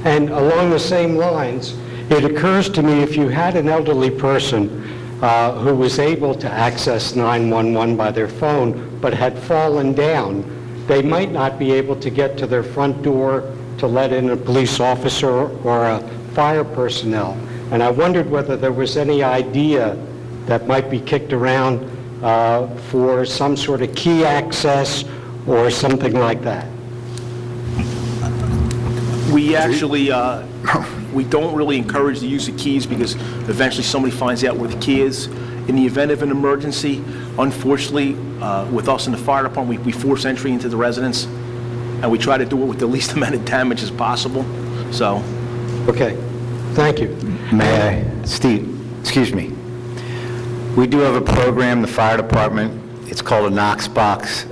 And along the same lines, it occurs to me if you had an elderly person who was able to access 911 by their phone but had fallen down, they might not be able to get to their front door to let in a police officer or a fire personnel. And I wondered whether there was any idea that might be kicked around for some sort of key access or something like that. We actually, we don't really encourage the use of keys because eventually somebody finds out where the key is. In the event of an emergency, unfortunately, with us in the fire department, we force entry into the residence, and we try to do it with the least amount of damage as possible. So. Okay. Thank you. May I? Steve, excuse me. We do have a program, the fire department. It's called a Knox box.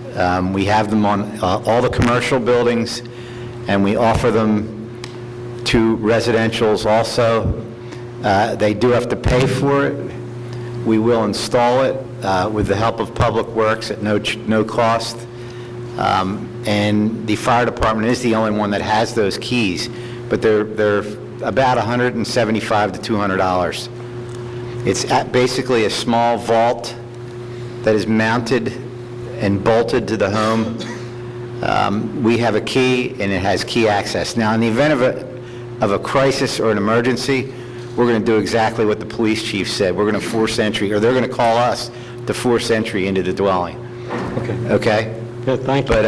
We have them on all the commercial buildings, and we offer them to residentials also. They do have to pay for it. We will install it with the help of Public Works at no cost. And the fire department is the only one that has those keys, but they're about $175 to $200. It's basically a small vault that is mounted and bolted to the home. We have a key, and it has key access. Now, in the event of a crisis or an emergency, we're going to do exactly what the police chief said. We're going to force entry, or they're going to call us to force entry into the dwelling. Okay. Okay? Good, thank you. But,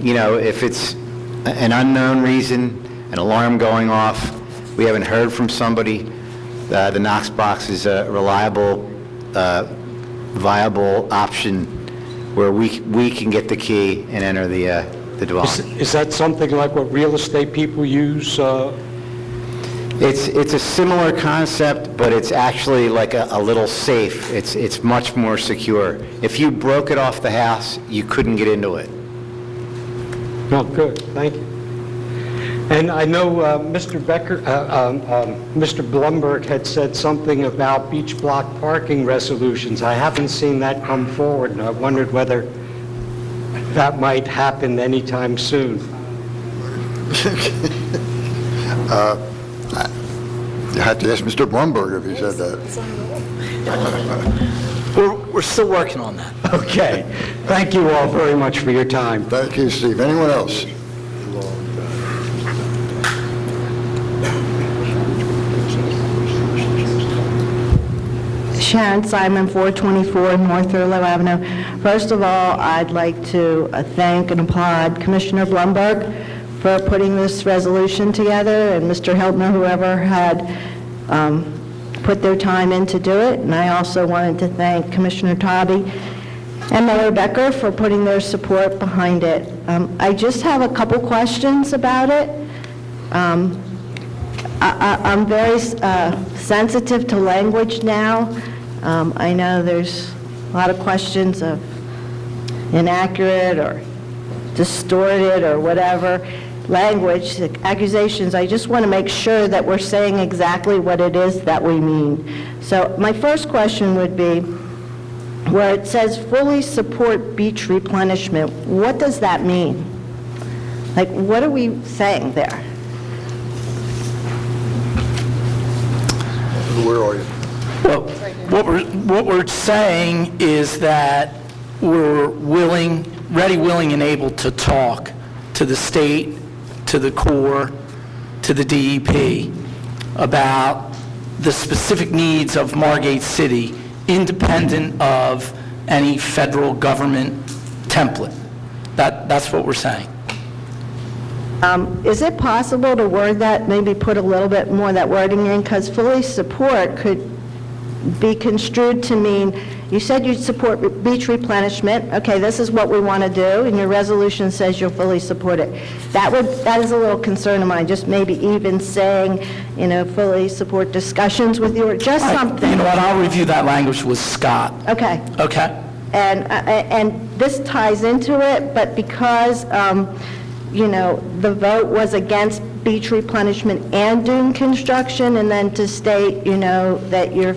you know, if it's an unknown reason, an alarm going off, we haven't heard from somebody, the Knox box is a reliable, viable option where we can get the key and enter the dwelling. Is that something like what real estate people use? It's a similar concept, but it's actually like a little safe. It's much more secure. If you broke it off the house, you couldn't get into it. Oh, good. Thank you. And I know Mr. Blumberg had said something about beach block parking resolutions. I haven't seen that come forward, and I wondered whether that might happen anytime soon. You had to ask Mr. Blumberg if he said that. We're still working on that. Okay. Thank you all very much for your time. Thank you, Steve. Anyone else? Sharon Simon, 424 North Thurlow Avenue. First of all, I'd like to thank and applaud Commissioner Blumberg for putting this resolution together, and Mr. Heltner, whoever had put their time in to do it. And I also wanted to thank Commissioner Toddy and Mayor Becker for putting their support behind it. I just have a couple questions about it. I'm very sensitive to language now. I know there's a lot of questions of inaccurate or distorted or whatever language, accusations. I just want to make sure that we're saying exactly what it is that we mean. So my first question would be, where it says fully support beach replenishment, what does that mean? Like, what are we saying there? Where are you? Well, what we're saying is that we're ready, willing, and able to talk to the state, to the Corps, to the DEP about the specific needs of Margate City, independent of any federal government template. That's what we're saying. Is it possible to word that, maybe put a little bit more of that wording in? Because fully support could be construed to mean, you said you'd support beach replenishment. Okay, this is what we want to do, and your resolution says you'll fully support it. That is a little concern of mine, just maybe even saying, fully support discussions with you, or just something. You know what, I'll review that language with Scott. Okay. Okay. And this ties into it, but because the vote was against beach replenishment and dune construction, and then to state, that you're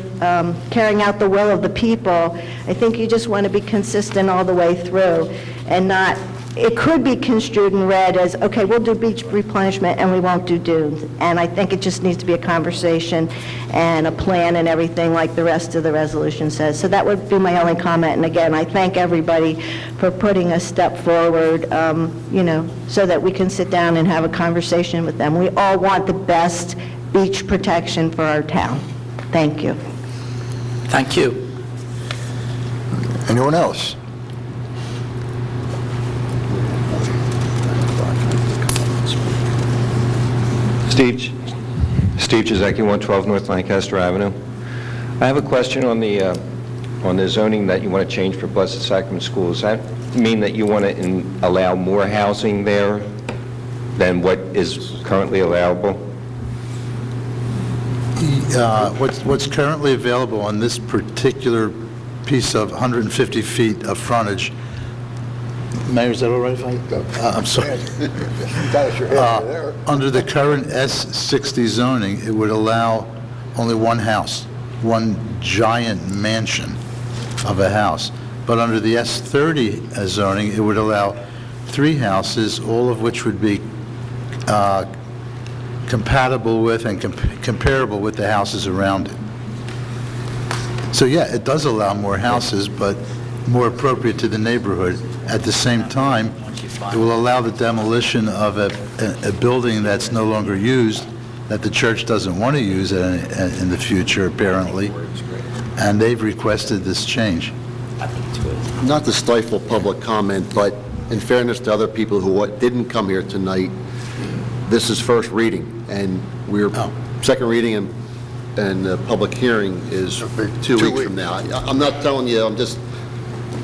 carrying out the will of the people, I think you just want to be consistent all the way through, and not, it could be construed and read as, okay, we'll do beach replenishment and we won't do dunes. And I think it just needs to be a conversation and a plan and everything like the rest of the resolution says. So that would be my only comment. And again, I thank everybody for putting a step forward, so that we can sit down and have a conversation with them. We all want the best beach protection for our town. Thank you. Thank you. Anyone else? Steve Giesecke, 112 North Lancaster Avenue. I have a question on the zoning that you want to change for Blessed Sacrament School. Does that mean that you want to allow more housing there than what is currently allowable? What's currently available on this particular piece of 150 feet of frontage, Mayor, is that all right if I'm sorry. Under the current S60 zoning, it would allow only one house, one giant mansion of a house. But under the S30 zoning, it would allow 3 houses, all of which would be compatible with and comparable with the houses around it. So yeah, it does allow more houses, but more appropriate to the neighborhood. At the same time, it will allow the demolition of a building that's no longer used, that the church doesn't want to use in the future, apparently, and they've requested this change. Not to stifle public comment, but in fairness to other people who didn't come here tonight, this is first reading, and we're second reading, and the public hearing is 2 weeks from now. I'm not telling you, I'm just...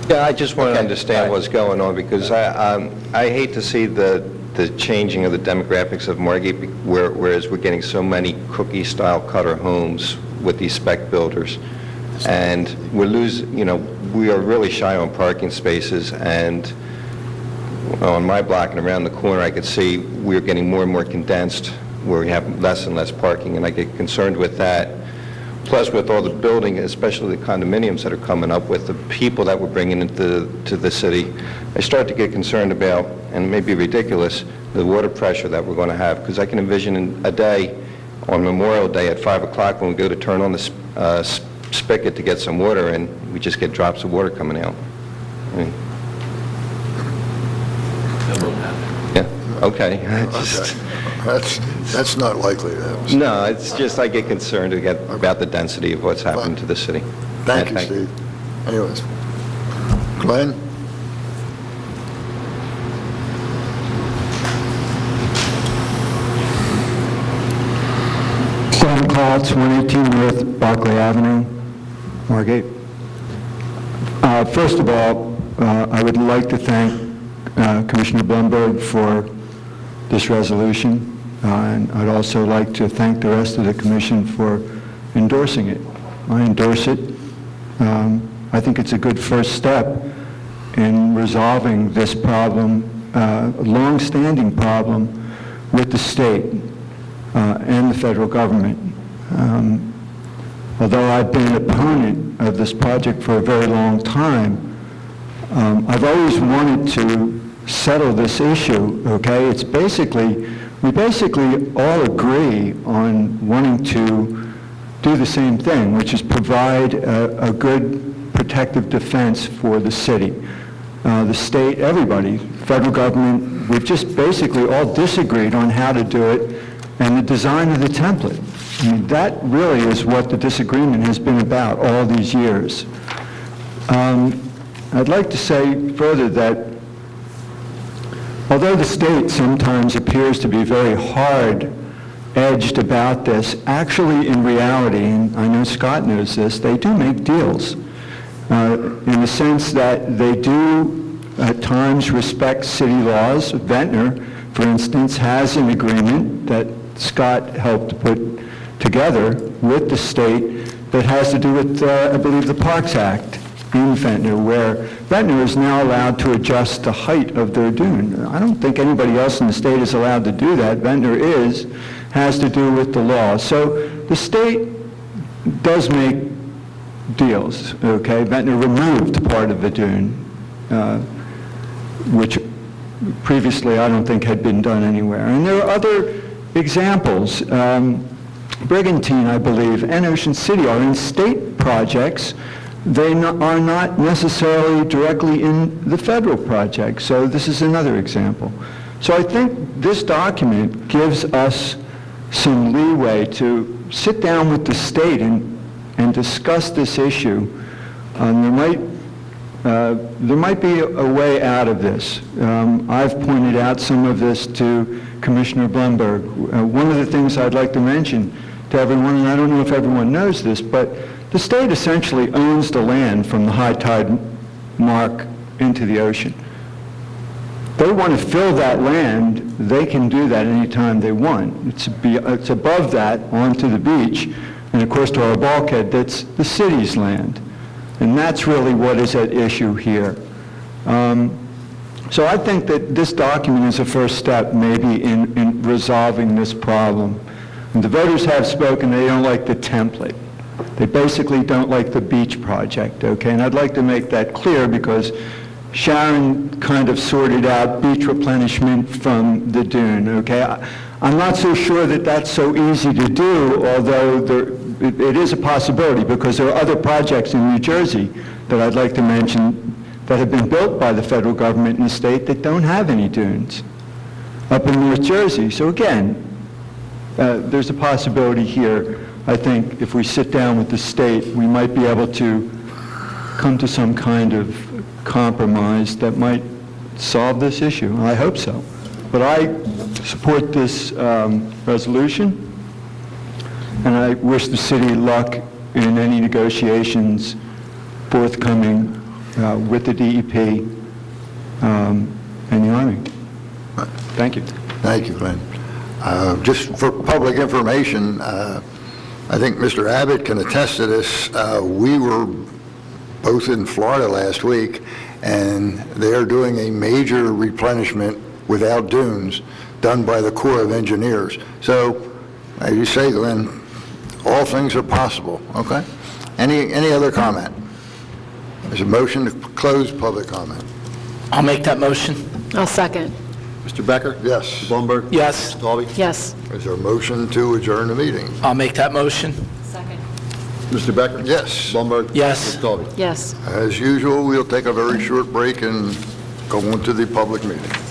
Yeah, I just want to understand what's going on, because I hate to see the changing of the demographics of Margate, whereas we're getting so many cookie-style cutter homes with these spec builders. And we're we are really shy on parking spaces, and on my block and around the corner, I could see we're getting more and more condensed, where we have less and less parking, and I get concerned with that. Plus, with all the building, especially the condominiums that are coming up, with the people that we're bringing into the city, I start to get concerned about, and it may be ridiculous, the water pressure that we're going to have, because I can envision in a day, 10 to 15 cars coming in and out of the building, and on Memorial Day at 5 o'clock when we go to turn on the spigot to get some water, and we just get drops of water coming out. I mean, yeah, okay. That's not likely to happen. No, it's just I get concerned about the density of what's happened to the city. Thank you, Steve. Anyways, Glenn? Glenn Klotz, 118 North Barclay Avenue, Margate. First of all, I would like to thank Commissioner Blumberg for this resolution, and I'd also like to thank the rest of the commission for endorsing it. I endorse it. I think it's a good first step in resolving this problem, a long-standing problem with the state and the federal government. Although I've been an opponent of this project for a very long time, I've always wanted to settle this issue, okay? It's basically, we basically all agree on wanting to do the same thing, which is provide a good protective defense for the city. The state, everybody, federal government, we've just basically all disagreed on how to do it and the design of the template. I mean, that really is what the disagreement has been about all these years. I'd like to say further that although the state sometimes appears to be very hard-edged about this, actually in reality, and I know Scott knows this, they do make deals in the sense that they do at times respect city laws. Ventnor, for instance, has an agreement that Scott helped put together with the state that has to do with, I believe, the Parks Act in Ventnor, where Ventnor is now allowed to adjust the height of their dune. I don't think anybody else in the state is allowed to do that. Ventnor has to do with the law. So the state does make deals, okay? Ventnor removed part of the dune, which previously I don't think had been done anywhere. And there are other examples. Brigantine, I believe, and Ocean City are in state projects. They are not necessarily directly in the federal project. So this is another example. So I think this document gives us some leeway to sit down with the state and discuss this issue. There might be a way out of this. I've pointed out some of this to Commissioner Blumberg. One of the things I'd like to mention to everyone, and I don't know if everyone knows this, but the state essentially owns the land from the high tide mark into the ocean. They want to fill that land, they can do that anytime they want. It's above that onto the beach, and of course to our bulkhead, that's the city's land. And that's really what is at issue here. So I think that this document is a first step maybe in resolving this problem. And the voters have spoken, they don't like the template. They basically don't like the beach project, okay? And I'd like to make that clear because Sharon kind of sorted out beach replenishment from the dune, okay? I'm not so sure that that's so easy to do, although it is a possibility because there are other projects in New Jersey that I'd like to mention that have been built by the federal government in the state that don't have any dunes up in North Jersey. So again, there's a possibility here. I think if we sit down with the state, we might be able to come to some kind of compromise that might solve this issue. I hope so. But I support this resolution, and I wish the city luck in any negotiations forthcoming with the DEP and the Army. Thank you. Thank you, Glenn. Just for public information, I think Mr. Abbott can attest to this. We were both in Florida last week, and they're doing a major replenishment without dunes done by the Corps of Engineers. So, as you say, Glenn, all things are possible, okay? Any other comment? There's a motion to close public comment. I'll make that motion. I'll second. Mr. Becker? Yes. Mr. Blumberg? Yes. Mr. Talby? Yes. Is there a motion to adjourn the meeting? I'll make that motion. Second. Mr. Becker? Yes. Blumberg? Yes. Mr. Talby? Yes. As usual, we'll take a very short break and go into the public meeting.